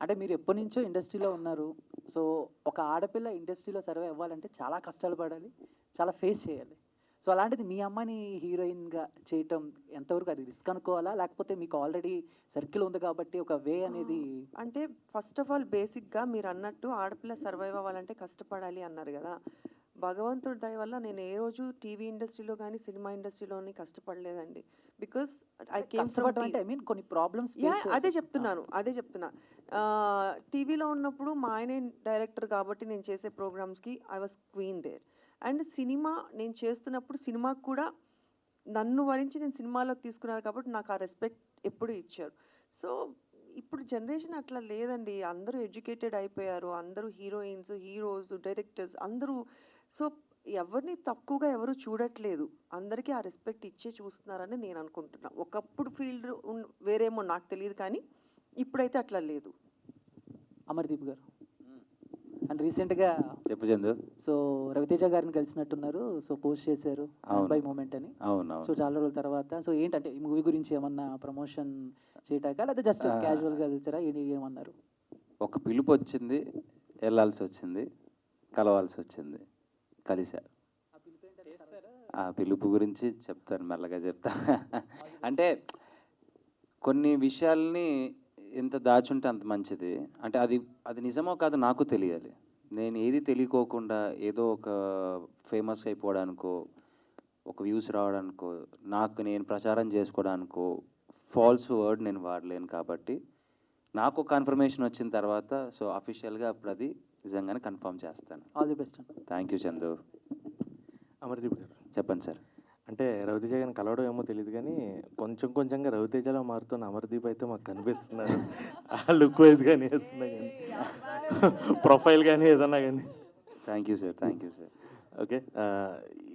S10: అంటే మీరు ఎప్పటి నుంచో ఇండస్ట్రీలో ఉన్నారు. సో ఒక ఆడపిల్ల ఇండస్ట్రీలో సర్వే అవ్వాలంటే చాలా కష్టాలు పడాలి, చాలా ఫేస్ చేయాలి. సో అలాంటిది మీ అమ్మాయిని హీరోయిన్గా చేయటం ఎంతవరకు అది రిస్క్ అనుకోవాలా, లేకపోతే మీకు ఆల్రెడీ సర్కిల్ ఉంది కాబట్టి ఒక వే అనేది?
S3: అంటే ఫస్ట్ ఆఫ్ ఆల్ బేసిక్గా మీరు అన్నట్టు ఆడపిల్ల సర్వైవ్ అవ్వాలంటే కష్టపడాలి అన్నారు కదా. భగవంతుడి దయ వల్ల నేను ఏ రోజు టీవీ ఇండస్ట్రీలో కానీ సినిమా ఇండస్ట్రీలోని కష్టపడలేదండి. బికాస్ ఐ కేమ్ ఫ్రమ్
S10: అంటే ఐ మీన్ కొన్ని ప్రాబ్లమ్స్
S3: అదే చెప్తున్నా. టీవీలో ఉన్నప్పుడు మా ఆయనే డైరెక్టర్ కాబట్టి నేను చేసే ప్రోగ్రామ్స్కి I was queen there. And cinema నేను చేస్తున్నప్పుడు సినిమాకు కూడా నన్ను వరించి నేను సినిమాలోకి తీసుకున్నారు కాబట్టి నాకు ఆ రెస్పెక్ట్ ఎప్పుడు ఇచ్చారు. సో ఇప్పుడు జనరేషన్ అట్లా లేదండి. అందరూ ఎడ్యుకేటెడ్ అయిపోయారు, అందరూ హీరోయిన్స్, హీరోస్, డైరెక్టర్స్ అందరూ. సో ఎవరిని తక్కువగా ఎవరు చూడట్లేదు, అందరికీ ఆ రెస్పెక్ట్ ఇచ్చే చూస్తున్నారని నేను అనుకుంటున్నా. ఒకప్పుడు ఫీల్డ్ వేరేమో నాకు తెలియదు, కానీ ఇప్పుడైతే అట్లా లేదు.
S10: అమర్దీప్ గారు అండ్ రీసెంట్గా
S6: చెప్పు చందు.
S10: సో రవితేజ గారిని కలిసినట్టున్నారు. సో పోస్ట్ చేశారు బై మూమెంట్ అని.
S6: అవును.
S10: సో చాలా రోజుల తర్వాత సో ఏంటంటే ఈ మూవీ గురించి ఏమన్నా ప్రమోషన్ చేయటాక లేదా జస్ట్ క్యాజువల్గా కలిసారా ఏమన్నారు?
S6: ఒక పిలుపు వచ్చింది, వెళ్ళాల్సి వచ్చింది, కలవాల్సి వచ్చింది, కలిశారు. ఆ పిలుపు గురించి చెప్తాను, మెల్లగా చెప్తా. అంటే కొన్ని విషయాల్ని ఎంత దాచుంటే అంత మంచిది. అంటే అది నిజమో కాదు నాకు తెలియాలి. నేను ఏది తెలియకోకుండా ఏదో ఒక ఫేమస్ అయిపోవడానికో, ఒక వ్యూస్ రావడానికో, నాకు నేను ప్రచారం చేసుకోవడానికో ఫాల్స్ వర్డ్ నేను వాడలేను. కాబట్టి నాకు కన్ఫర్మేషన్ వచ్చిన తర్వాత సో అఫీషియల్గా అప్పుడు అది నిజంగానే కన్ఫర్మ్ చేస్తాను.
S10: All the best.
S6: Thank you Chandu.
S11: Amardeep గారు
S6: చెప్పండి సార్.
S11: అంటే రవితేజ గారిని కలవడం ఏమో తెలియదు కానీ కొంచెంగా రవితేజలో మారుతున్న అమర్దీప్ అయితే మాకు కనిపిస్తున్నారు. ఆ లుక్ వైజ్ కానీ వేస్తున్నా కానీ ప్రొఫైల్ కానీ ఏదన్నా కానీ.
S6: Thank you sir.
S11: ఓకే,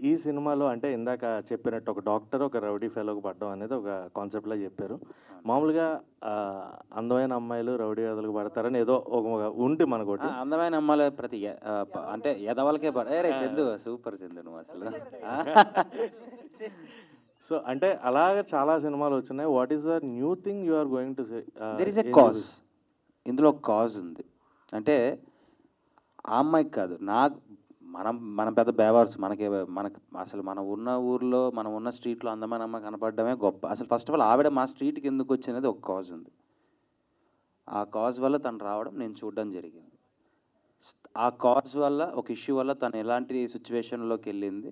S11: ఈ సినిమాలో అంటే ఇందాక చెప్పినట్టు ఒక డాక్టర్ ఒక రౌడీ ఫెలోకి పడడం అనేది ఒక కాన్సెప్ట్లో చెప్పారు. మామూలుగా అందమైన అమ్మాయిలు రౌడీ వేదలకు పడతారని ఏదో ఒక ఉంటే మనకోటి.
S6: అందమైన అమ్మాయిలు ప్రతి అంటే ఎదవలకే పడే చందు. సూపర్ చందు నువ్వు అసలు.
S11: సో అంటే అలాగే చాలా సినిమాలు వచ్చినాయి. What is the new thing you are going to say?
S6: There is a cause. ఇందులో ఒక కాజ్ ఉంది. అంటే ఆ అమ్మాయికి కాదు, మనం పెద్ద బేవార్స్. మనకు అసలు మనం ఉన్న ఊర్లో మనం ఉన్న స్ట్రీట్లో అందమైన అమ్మాయి కనపడడమే గొప్ప. అసలు ఫస్ట్ ఆఫ్ ఆల్ ఆవిడ మా స్ట్రీట్కి ఎందుకు వచ్చినది ఒక కాజ్ ఉంది. ఆ కాజ్ వల్ల తను రావడం నేను చూడడం జరిగింది. ఆ కాజ్ వల్ల ఒక ఇష్యూ వల్ల తను ఎలాంటి సిచ్యువేషన్లోకి వెళ్ళింది,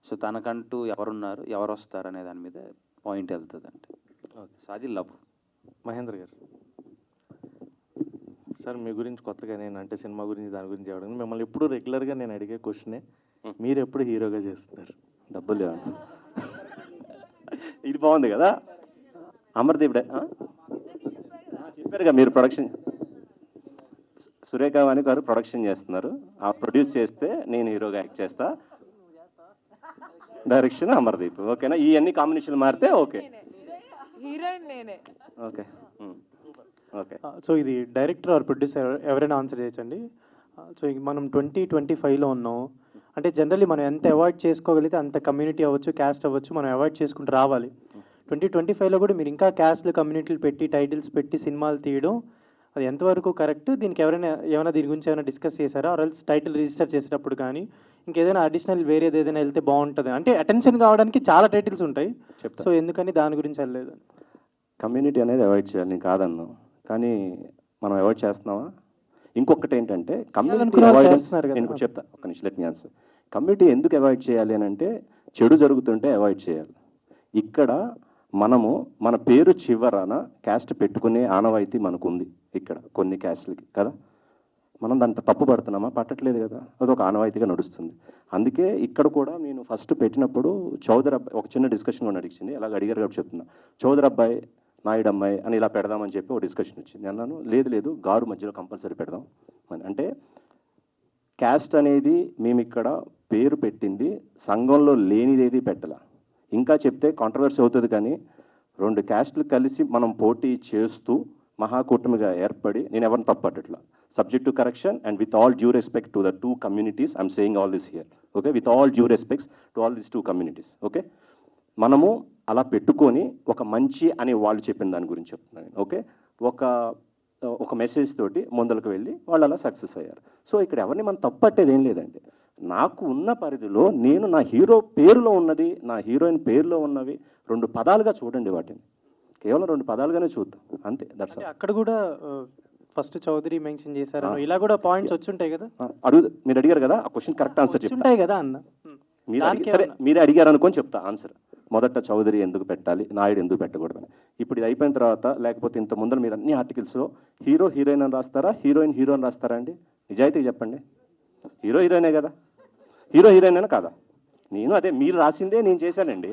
S6: సో తనకంటూ ఎవరున్నారు, ఎవరు వస్తారు అనే దాని మీద పాయింట్ వెళ్తుంది. అంటే సో అది లవ్.
S11: మహేంద్ర గారు సార్, మీ గురించి కొత్తగా నేను అంటే సినిమా గురించి దాని గురించి అడగను. మిమ్మల్ని ఎప్పుడు రెగ్యులర్గా నేను అడిగే క్వశ్చనే, మీరు ఎప్పుడు హీరోగా చేస్తున్నారు?
S4: డబ్బులు ఇది బాగుంది కదా. అమర్దీప్ చెప్పారుగా మీరు ప్రొడక్షన్, సురేఖ వాణి గారు ప్రొడక్షన్ చేస్తున్నారు. ఆ ప్రొడ్యూస్ చేస్తే నేను హీరోగా యాక్ట్ చేస్తా, డైరెక్షన్ అమర్దీప్. ఓకేనా? ఈ అన్ని కాంబినేషన్లు మారితే ఓకే.
S5: హీరోయిన్ నేనే.
S4: Okay okay.
S8: సో ఇది డైరెక్టర్ ఆర్ ప్రొడ్యూసర్ ఎవరైనా ఆన్సర్ చేయొచ్చండి. సో మనం 2025లో ఉన్నాం. అంటే జనరల్లీ మనం ఎంత అవాయిడ్ చేసుకోగలిగితే అంత కమ్యూనిటీ అవ్వచ్చు, క్యాస్ట్ అవ్వచ్చు, మనం అవాయిడ్ చేసుకుంటూ రావాలి. 2025లో కూడా మీరు ఇంకా క్యాస్ట్లు కమ్యూనిటీలు పెట్టి టైటిల్స్ పెట్టి సినిమాలు తీయడం అది ఎంతవరకు కరెక్ట్? దీనికి ఏమైనా దీని గురించి ఏమైనా డిస్కస్ చేశారా? ఆర్ఎల్స్ టైటిల్ రిజిస్టర్ చేసేటప్పుడు కానీ ఇంకేదైనా అడిషనల్ వేరేది ఏదైనా వెళ్తే బాగుంటుంది. అంటే అటెన్షన్ కావడానికి చాలా టైటిల్స్ ఉంటాయి, సో ఎందుకని దాని గురించి వెళ్ళలేదు?
S4: కమ్యూనిటీ అనేది అవాయిడ్ చేయాలి, నేను కాదన్నాను, కానీ మనం అవాయిడ్ చేస్తున్నావా? ఇంకొకటి ఏంటంటే కమ్యూనిటీ అవాయిడెన్స్. నేను చెప్తా, ఒక నిమిషం, లెట్ మీ ఆన్సర్. కమ్యూనిటీ ఎందుకు అవాయిడ్ చేయాలి అని అంటే చెడు జరుగుతుంటే అవాయిడ్ చేయాలి. ఇక్కడ మనము మన పేరు చివరన క్యాస్ట్ పెట్టుకునే ఆనవాయితీ మనకు ఉంది ఇక్కడ కొన్ని క్యాస్ట్లకి కదా. మనం దాంట్లో తప్పు పడుతున్నామా? పట్టట్లేదు కదా, అదొక ఆనవాయితీగా నడుస్తుంది. అందుకే ఇక్కడ కూడా నేను ఫస్ట్ పెట్టినప్పుడు చౌదరి అబ్బాయి ఒక చిన్న డిస్కషన్ కూడా నడిచింది. అలాగ అడిగారు కాబట్టి చెప్తున్నా. చౌదరి అబ్బాయి, నాయుడు అమ్మాయి అని ఇలా పెడదామని చెప్పి ఒక డిస్కషన్ వచ్చింది. అన్నాను లేదు గారు మధ్యలో కంపల్సరీ పెడదాం అని. అంటే క్యాస్ట్ అనేది మేము ఇక్కడ పేరు పెట్టింది సంఘంలో లేనిదేది పెట్టాల. ఇంకా చెప్తే కాంట్రవర్సీ అవుతుంది, కానీ 2 క్యాస్ట్లు కలిసి మనం పోటీ చేస్తూ మహాకూటమిగా ఏర్పడి, నేను ఎవరిని తప్పట్లా, subject to correction and with all due respect to the 2 communities, I'm saying all this here, okay, with all due respects to all this 2 communities, okay. మనము అలా పెట్టుకొని ఒక మంచి అని వాళ్ళు చెప్పిన దాని గురించి చెప్తున్నాను, ఓకే, ఒక మెసేజ్ తోటి ముందరకు వెళ్ళి వాళ్ళు అలా సక్సెస్ అయ్యారు. సో ఇక్కడ ఎవరిని మనం తప్పట్టేది ఏం లేదండి. నాకు ఉన్న పరిధిలో నేను నా హీరో పేరులో ఉన్నది, నా హీరోయిన్ పేరులో ఉన్నవి 2 పదాలుగా చూడండి, వాటిని కేవలం 2 పదాలుగానే చూద్దాం, అంతే. That's all.
S8: అక్కడ కూడా ఫస్ట్ చౌదరి మెన్షన్ చేశారు, ఇలా కూడా పాయింట్స్ వచ్చుంటాయి కదా.
S4: మీరు అడిగారు కదా, ఆ క్వశ్చన్ కరెక్ట్ ఆన్సర్
S8: ఉంటాయి కదా అన్న.
S4: సరే మీరే అడిగారు అనుకొని చెప్తా ఆన్సర్. మొదట చౌదరి ఎందుకు పెట్టాలి, నాయుడు ఎందుకు పెట్టకూడదని. ఇప్పుడు ఇది అయిపోయిన తర్వాత, లేకపోతే ఇంత ముందర మీరు అన్ని ఆర్టికల్స్లో హీరో హీరోయిన్ అని రాస్తారా, హీరోయిన్ హీరో అని రాస్తారా అండి? నిజాయితీగా చెప్పండి. హీరో హీరోయినే కదా, హీరో హీరోయిన్ అయినా కాదా? నేను అదే మీరు రాసిందే నేను చేశానండి,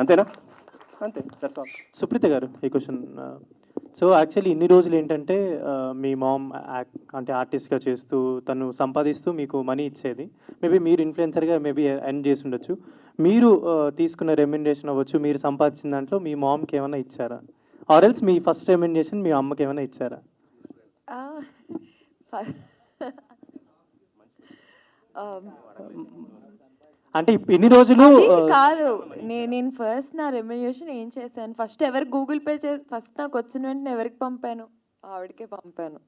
S4: అంతేనా? అంతే, దట్స్ ఆల్.
S8: సుప్రీత గారు, ఈ క్వశ్చన్, సో యాక్చువల్లీ ఇన్ని రోజులు ఏంటంటే మీ మామ్ అంటే ఆర్టిస్ట్గా చేస్తూ తను సంపాదిస్తూ మీకు మనీ ఇచ్చేది. మేబీ మీరు ఇన్ఫ్లుయెన్సర్గా మేబీ ఎర్న్ చేసి ఉండొచ్చు. మీరు తీసుకున్న రెమ్యునరేషన్ అవ్వచ్చు, మీరు సంపాదించిన దాంట్లో మీ మామ్కి ఏమైనా ఇచ్చారా? ఆర్ ఎల్స్ మీ ఫస్ట్ రెమ్యునరేషన్ మీ అమ్మకి ఏమైనా ఇచ్చారా? అంటే ఇన్ని రోజులు
S5: కాదు, నేను ఫస్ట్ నా రెమ్యునరేషన్ ఏం చేశాను, ఫస్ట్ ఎవరికి గూగుల్ పే ఫస్ట్ నాకు వచ్చిన వెంటనే ఎవరికి పంపాను? ఆవిడకే పంపాను.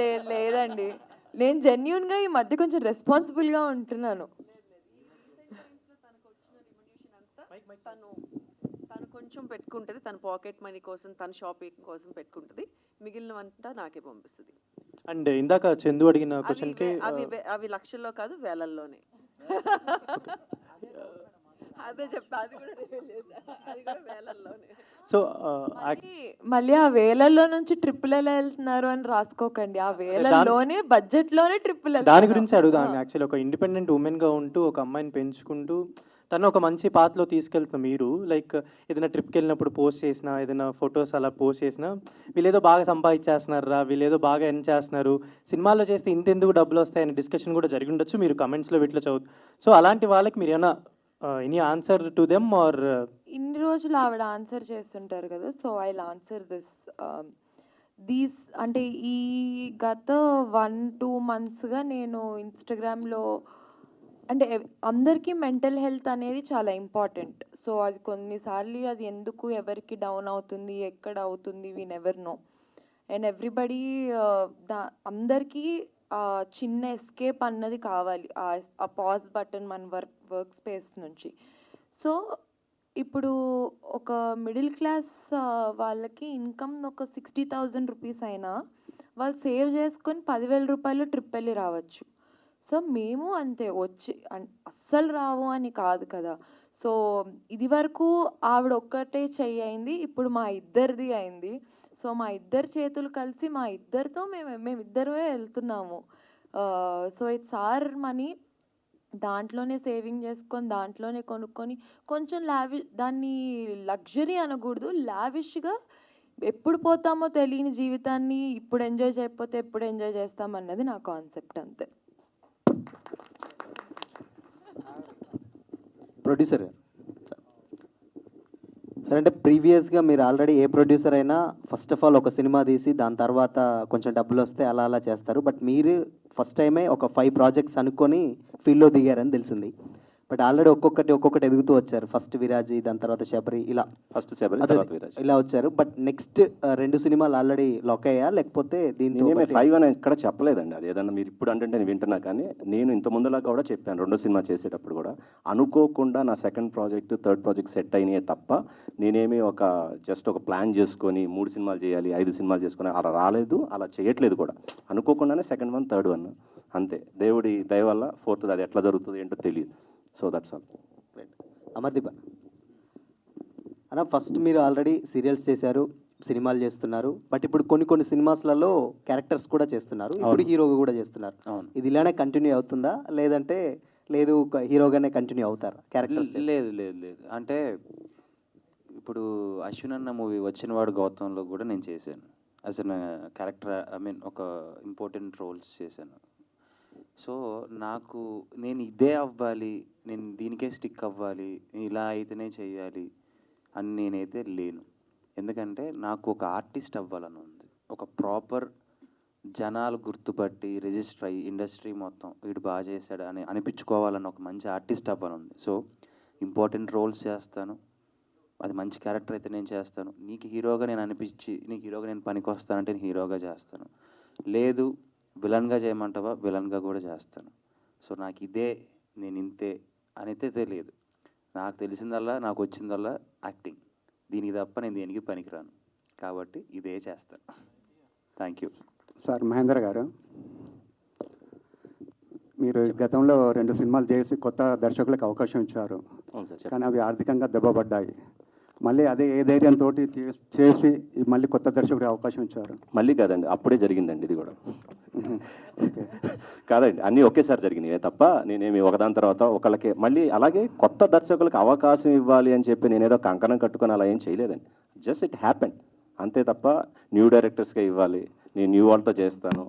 S5: లేదండి, నేను జెన్యూన్గా ఈ మధ్య కొంచెం రెస్పాన్సిబుల్గా ఉంటున్నాను.
S3: తను కొంచెం పెట్టుకుంటుంది, తన పాకెట్ మనీ కోసం, తన షాపింగ్ కోసం పెట్టుకుంటుంది, మిగిలినవంతా నాకే పంపిస్తుంది.
S8: అండ్ ఇందాక చందు అడిగిన క్వశ్చన్కి
S3: అవి లక్షల్లో కాదు, వేలల్లోనే. అదే చెప్పా, అది కూడా వేలల్లోనే.
S8: సో
S5: మళ్ళీ ఆ వేలల్లో నుంచి ట్రిప్పులు ఎలా వెళ్తున్నారు అని రాసుకోకండి, ఆ వేలల్లోనే బడ్జెట్లోనే ట్రిప్పులు.
S8: దాని గురించి అడుగుదాం. యాక్చువల్లీ ఒక ఇండిపెండెంట్ ఉమెన్గా ఉంటూ ఒక అమ్మాయిని పెంచుకుంటూ తను ఒక మంచి పాత్రలో తీసుకెళ్తున్న మీరు, లైక్ ఏదైనా ట్రిప్కి వెళ్ళినప్పుడు పోస్ట్ చేసినా, ఏదైనా ఫొటోస్ అలా పోస్ట్ చేసినా, వీళ్ళేదో బాగా సంపాదించేస్తున్నారా, వీళ్ళేదో బాగా ఎర్న్ చేస్తున్నారు, సినిమాల్లో చేస్తే ఇంతెందుకు డబ్బులు వస్తాయని డిస్కషన్ కూడా జరిగి ఉండొచ్చు, మీరు కమెంట్స్లో వీటిలో చదువు. సో అలాంటి వాళ్ళకి మీరు ఏమైనా any answer to them are?
S5: ఇన్ని రోజులు ఆవిడ ఆన్సర్ చేస్తుంటారు కదా, సో ఐ ఆన్సర్ దీస్. అంటే ఈ గత 1-2 monthsగా నేను ఇన్స్టాగ్రామ్లో, అంటే అందరికీ మెంటల్ హెల్త్ అనేది చాలా ఇంపార్టెంట్. సో అది కొన్నిసార్లు అది ఎందుకు ఎవరికి డౌన్ అవుతుంది, ఎక్కడ అవుతుంది, we never know. And everybody అందరికీ చిన్న ఎస్కేప్ అన్నది కావాలి, ఆ పాజ్ బటన్ మన వర్క్ స్పేస్ నుంచి. సో ఇప్పుడు ఒక మిడిల్ క్లాస్ వాళ్ళకి ఇన్కమ్ ఒక 60,000 రూపీస్ అయినా వాళ్ళు సేవ్ చేసుకొని 10,000 రూపాయలు ట్రిప్ వెళ్ళి రావచ్చు. సో మేము అంతే, వచ్చి అస్సలు రావు అని కాదు కదా. సో ఇది వరకు ఆవిడ ఒక్కటే చెయ్యి అయింది, ఇప్పుడు మా ఇద్దరిది అయింది. సో మా ఇద్దరు చేతులు కలిసి మా ఇద్దరితో మేమిద్దరమే వెళ్తున్నాము. సో ఇట్స్ ఆర్ మనీ, దాంట్లోనే సేవింగ్ చేసుకొని దాంట్లోనే కొనుక్కొని కొంచెం దాన్ని లగ్జరీ అనకూడదు, లావిష్గా ఎప్పుడు పోతామో తెలియని జీవితాన్ని ఇప్పుడు ఎంజాయ్ చేయకపోతే ఎప్పుడు ఎంజాయ్ చేస్తామన్నది నా కాన్సెప్ట్, అంతే.
S12: ప్రొడ్యూసర్ సార్, అంటే ప్రీవియస్గా మీరు ఆల్రెడీ ఏ ప్రొడ్యూసర్ అయినా ఫస్ట్ ఆఫ్ ఆల్ ఒక సినిమా తీసి దాని తర్వాత కొంచెం డబ్బులు వస్తే అలా అలా చేస్తారు. బట్ మీరు ఫస్ట్ టైమే ఒక 5 ప్రాజెక్ట్స్ అనుకొని ఫీల్డ్లో దిగారని తెలిసింది. బట్ ఆల్రెడీ ఒక్కొక్కటి ఎదుగుతూ వచ్చారు. ఫస్ట్ విరాజి, దాని తర్వాత శబరి, ఇలా
S4: ఫస్ట్ శబరి తర్వాత విరాజి
S12: ఇలా వచ్చారు. బట్ నెక్స్ట్ 2 సినిమాలు ఆల్రెడీ లాక్ అయ్యా, లేకపోతే దీంతో
S4: 5 అని ఎక్కడ చెప్పలేదండి. అది ఏదన్నా మీరు ఇప్పుడు అంటే నేను వింటున్నా, కానీ నేను ఇంత ముందులా కూడా చెప్పాను, 2వ సినిమా చేసేటప్పుడు కూడా అనుకోకుండా నా 2nd project 3rd project set అయినాయే తప్ప నేనేమి జస్ట్ ఒక ప్లాన్ చేసుకొని 3 సినిమాలు చేయాలి, 5 సినిమాలు చేసుకొని అలా రాలేదు, అలా చేయట్లేదు కూడా. అనుకోకుండానే 2nd one 3rd one అంతే. దేవుడి దయ వల్ల 4th అది ఎట్లా జరుగుతుంది ఏంటో తెలియదు. So that's all.
S12: అమర్దీప్ అన్న, ఫస్ట్ మీరు ఆల్రెడీ సీరియల్స్ చేశారు, సినిమాలు చేస్తున్నారు. బట్ ఇప్పుడు కొన్ని సినిమాస్లలో క్యారెక్టర్స్ కూడా చేస్తున్నారు, ఇప్పుడు హీరోగా కూడా చేస్తున్నారు. ఇది ఇలానే కంటిన్యూ అవుతుందా, లేదంటే లేదు హీరోగానే కంటిన్యూ అవుతారా క్యారెక్టర్స్?
S6: లేదు. అంటే ఇప్పుడు అశ్విన్ అన్న మూవీ వచ్చినవాడు గౌతంలో కూడా నేను చేశాను as an character, I mean ఒక ఇంపార్టెంట్ రోల్స్ చేశాను. సో నాకు నేను ఇదే అవ్వాలి, నేను దీనికే స్టిక్ అవ్వాలి, ఇలా అయితేనే చేయాలి అని నేనైతే లేను. ఎందుకంటే నాకు ఒక ఆర్టిస్ట్ అవ్వాలని ఉంది. ఒక ప్రాపర్ జనాలు గుర్తుపట్టి రిజిస్టర్ అయ్యి ఇండస్ట్రీ మొత్తం వీడు బాగా చేశాడు అని అనిపించుకోవాలని ఒక మంచి ఆర్టిస్ట్ అవ్వాలని ఉంది. సో ఇంపార్టెంట్ రోల్స్ చేస్తాను, అది మంచి క్యారెక్టర్ అయితే నేను చేస్తాను. నీకు హీరోగా నేను అనిపించి నీకు హీరోగా నేను పనికి వస్తానంటే నేను హీరోగా చేస్తాను. లేదు విలన్గా చేయమంటావా, విలన్గా కూడా చేస్తాను. సో నాకు ఇదే, నేను ఇంతే అనైతే తెలియదు. నాకు తెలిసిందల్లా, నాకు వచ్చిందల్లా యాక్టింగ్. దీనికి తప్ప నేను దేనికి పనికిరాను. కాబట్టి ఇదే చేస్తాను. Thank you.
S13: సార్ మహేంద్ర గారు, మీరు గతంలో 2 సినిమాలు చేసి కొత్త దర్శకులకు అవకాశం ఇచ్చారు. కానీ అవి ఆర్థికంగా దెబ్బపడ్డాయి. మళ్ళీ అదే ఏ ధైర్యంతో చేసి మళ్ళీ కొత్త దర్శకుడికి అవకాశం ఇచ్చారు?
S4: మళ్ళీ కాదండి, అప్పుడే జరిగిందండి ఇది కూడా. కాదండి, అన్నీ ఒకేసారి జరిగినాయి తప్ప నేనేమి ఒకదాని తర్వాత ఒకళ్ళకి మళ్ళీ అలాగే కొత్త దర్శకులకు అవకాశం ఇవ్వాలి అని చెప్పి నేనేదో కంకణం కట్టుకొని అలా ఏం చేయలేదండి. జస్ట్ ఇట్ హ్యాపెన్ అంతే తప్ప న్యూ డైరెక్టర్స్కే ఇవ్వాలి, నేను న్యూ వాళ్ళతో చేస్తాను,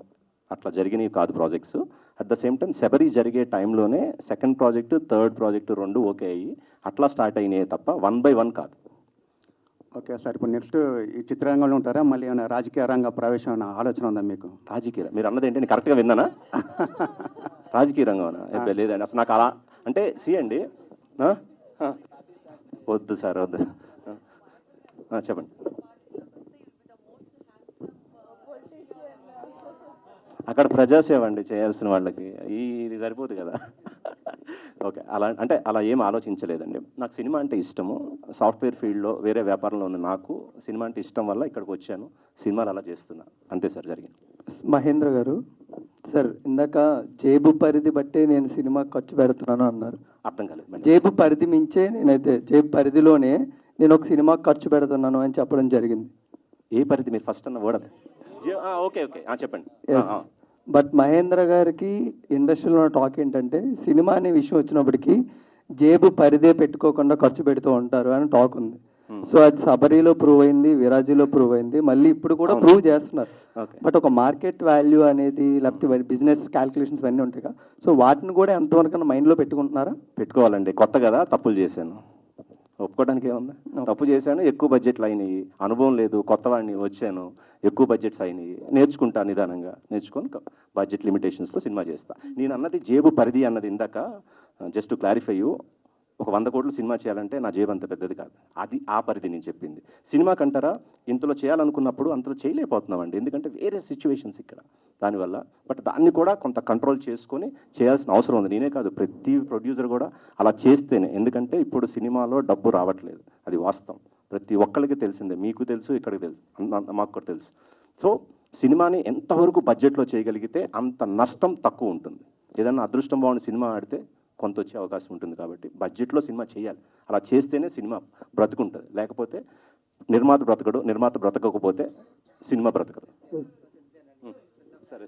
S4: అట్లా జరిగినవి కాదు projects. At the same time Shabari జరిగే టైంలోనే second project, third project 2 okay అయ్యి అట్లా స్టార్ట్ అయినాయి తప్ప 1 by 1 కాదు.
S13: ఓకే సార్, ఇప్పుడు నెక్స్ట్ ఈ చిత్రరంగంలో ఉంటారా? మళ్ళీ ఏమైనా రాజకీయ రంగ ప్రవేశం అన్న ఆలోచన ఉందా మీకు?
S4: రాజకీయ మీరు అన్నది ఏంటి, నేను కరెక్ట్గా విన్నానా? రాజకీయ రంగం లేదండి అసలు నాకు అలా అంటే అండి వద్దు సార్ వద్దు. చెప్పండి. అక్కడ ప్రజాసేవ అండి చేయాల్సిన వాళ్ళకి, ఇది సరిపోదు కదా. ఓకే, అలా అంటే అలా ఏం ఆలోచించలేదండి. నాకు సినిమా అంటే ఇష్టము. సాఫ్ట్వేర్ ఫీల్డ్లో వేరే వ్యాపారంలో ఉన్న నాకు సినిమా అంటే ఇష్టం వల్ల ఇక్కడికి వచ్చాను, సినిమాలు అలా చేస్తున్నా, అంతే సార్ జరిగింది.
S14: మహేంద్ర గారు, సార్ ఇందాక జేబు పరిధి బట్టే నేను సినిమా ఖర్చు పెడుతున్నాను అన్నారు.
S4: అర్థం కాలేదు.
S14: జేబు పరిధి మించే నేనైతే జేబు పరిధిలోనే నేను ఒక సినిమా ఖర్చు పెడుతున్నాను అని చెప్పడం జరిగింది.
S4: ఏ పరిధి మీరు ఫస్ట్ అన్న వర్డ్? ఓకే ఓకే చెప్పండి.
S14: బట్ మహేంద్ర గారికి ఇండస్ట్రీలో టాక్ ఏంటంటే సినిమా అనే విషయం వచ్చినప్పటికీ జేబు పరిధే పెట్టుకోకుండా ఖర్చు పెడుతూ ఉంటారు అని టాక్ ఉంది. సో అది సబరీలో ప్రూవ్ అయింది, విరాజీలో ప్రూవ్ అయింది, మళ్ళీ ఇప్పుడు కూడా ప్రూవ్ చేస్తున్నారు. బట్ ఒక మార్కెట్ వాల్యూ అనేది లేకపోతే బిజినెస్ క్యాల్కులేషన్స్ అన్నీ ఉంటాయి కదా, సో వాటిని కూడా ఎంతవరకు మైండ్లో పెట్టుకుంటున్నారా?
S4: పెట్టుకోవాలండి, కొత్త కదా, తప్పులు చేశాను, ఒప్పుకోవడానికి ఏముంది. తప్పు చేశాను, ఎక్కువ బడ్జెట్లు అయినాయి, అనుభవం లేదు, కొత్త వాడిని వచ్చాను, ఎక్కువ బడ్జెట్స్ అయినాయి, నేర్చుకుంటా, నిదానంగా నేర్చుకొని బడ్జెట్ లిమిటేషన్స్లో సినిమా చేస్తా. నేను అన్నది జేబు పరిధి అన్నది ఇందాక జస్ట్ క్లారిఫై, ఒక 100 కోట్లు సినిమా చేయాలంటే నా జేబు అంత పెద్దది కాదు, అది ఆ పరిధి నేను చెప్పింది. సినిమా కంటారా ఇంతలో చేయాలనుకున్నప్పుడు అంతలో చేయలేకపోతున్నామండి, ఎందుకంటే వేరే సిచ్యువేషన్స్ ఇక్కడ దానివల్ల. బట్ దాన్ని కూడా కొంత కంట్రోల్ చేసుకొని చేయాల్సిన అవసరం ఉంది. నేనే కాదు, ప్రతి ప్రొడ్యూసర్ కూడా అలా చేస్తేనే, ఎందుకంటే ఇప్పుడు సినిమాలో డబ్బు రావట్లేదు, అది వాస్తవం, ప్రతి ఒక్కరికి తెలిసిందే, మీకు తెలుసు, ఇక్కడికి తెలుసు, మాకు కూడా తెలుసు. సో సినిమాని ఎంతవరకు బడ్జెట్లో చేయగలిగితే అంత నష్టం తక్కువ ఉంటుంది. ఏదన్నా అదృష్టం బాగుండి సినిమా ఆడితే కొంత వచ్చే అవకాశం ఉంటుంది. కాబట్టి బడ్జెట్లో సినిమా చేయాలి, అలా చేస్తేనే సినిమా బ్రతుకుంటుంది, లేకపోతే నిర్మాత బ్రతకడు, నిర్మాత బ్రతకకపోతే సినిమా బ్రతకదు. సరే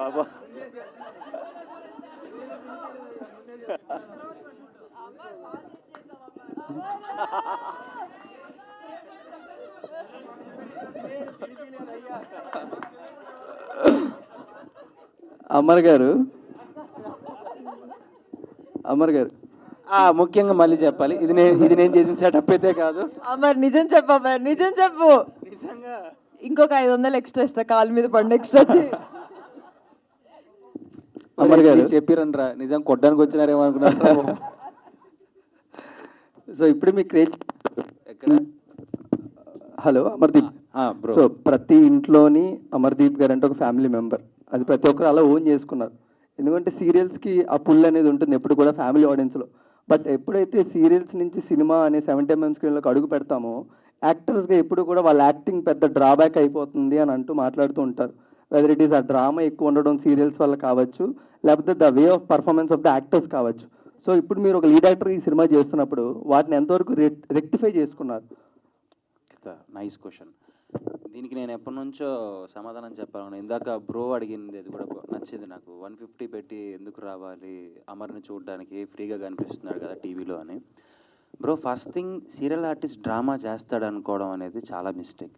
S4: బాబా,
S14: అమర్ గారు,
S10: ముఖ్యంగా మళ్ళీ చెప్పాలి, ఇది నేను చేసిన సెటప్ అయితే కాదు.
S5: అమర్ నిజం చెప్పు, అమర్ నిజం చెప్పు. ఇంకొక 500 ఎక్స్ట్రా ఇస్తా, కాలు మీద పండు ఎక్స్ట్రా వచ్చి.
S10: అమర్ గారు చెప్పిరనరా, నిజం కొట్టడానికి వచ్చినారేమో అనుకున్నారు.
S14: సో ఇప్పుడు మీ క్రేజ్ హలో అమర్దీప్, సో ప్రతి ఇంట్లోని అమర్దీప్ గారు అంటే ఒక ఫ్యామిలీ మెంబర్, అది ప్రతి ఒక్కరు అలా ఓన్ చేసుకున్నారు. ఎందుకంటే సీరియల్స్కి ఆ పుల్ అనేది ఉంటుంది ఎప్పుడు కూడా ఫ్యామిలీ ఆడియన్స్లో. బట్ ఎప్పుడైతే సీరియల్స్ నుంచి సినిమా అనే 70mm స్క్రీన్లోకి అడుగు పెడతామో యాక్టర్స్గా ఎప్పుడు కూడా వాళ్ళ యాక్టింగ్ పెద్ద డ్రాబ్యాక్ అయిపోతుంది అని అంటూ మాట్లాడుతూ ఉంటారు. వెదర్ ఇట్ ఈస్ ఆ డ్రామా ఎక్కువ ఉండడం సీరియల్స్ వల్ల కావచ్చు, లేకపోతే the way of performance of the actors కావచ్చు. సో ఇప్పుడు మీరు ఒక లీడ్ యాక్టర్ ఈ సినిమా చేస్తున్నప్పుడు వాటిని ఎంతవరకు రెక్టిఫై చేసుకున్నారు?
S6: Nice question. దీనికి నేను ఎప్పటి నుంచో సమాధానం చెప్పాను. ఇందాక బ్రో అడిగింది అది కూడా నచ్చింది నాకు. 150 పెట్టి ఎందుకు రావాలి అమర్ని చూడడానికి, ఫ్రీగా కనిపిస్తున్నాడు కదా టీవీలో అని. Bro first thing serial artist drama చేస్తాడు అనుకోవడం అనేది చాలా మిస్టేక్.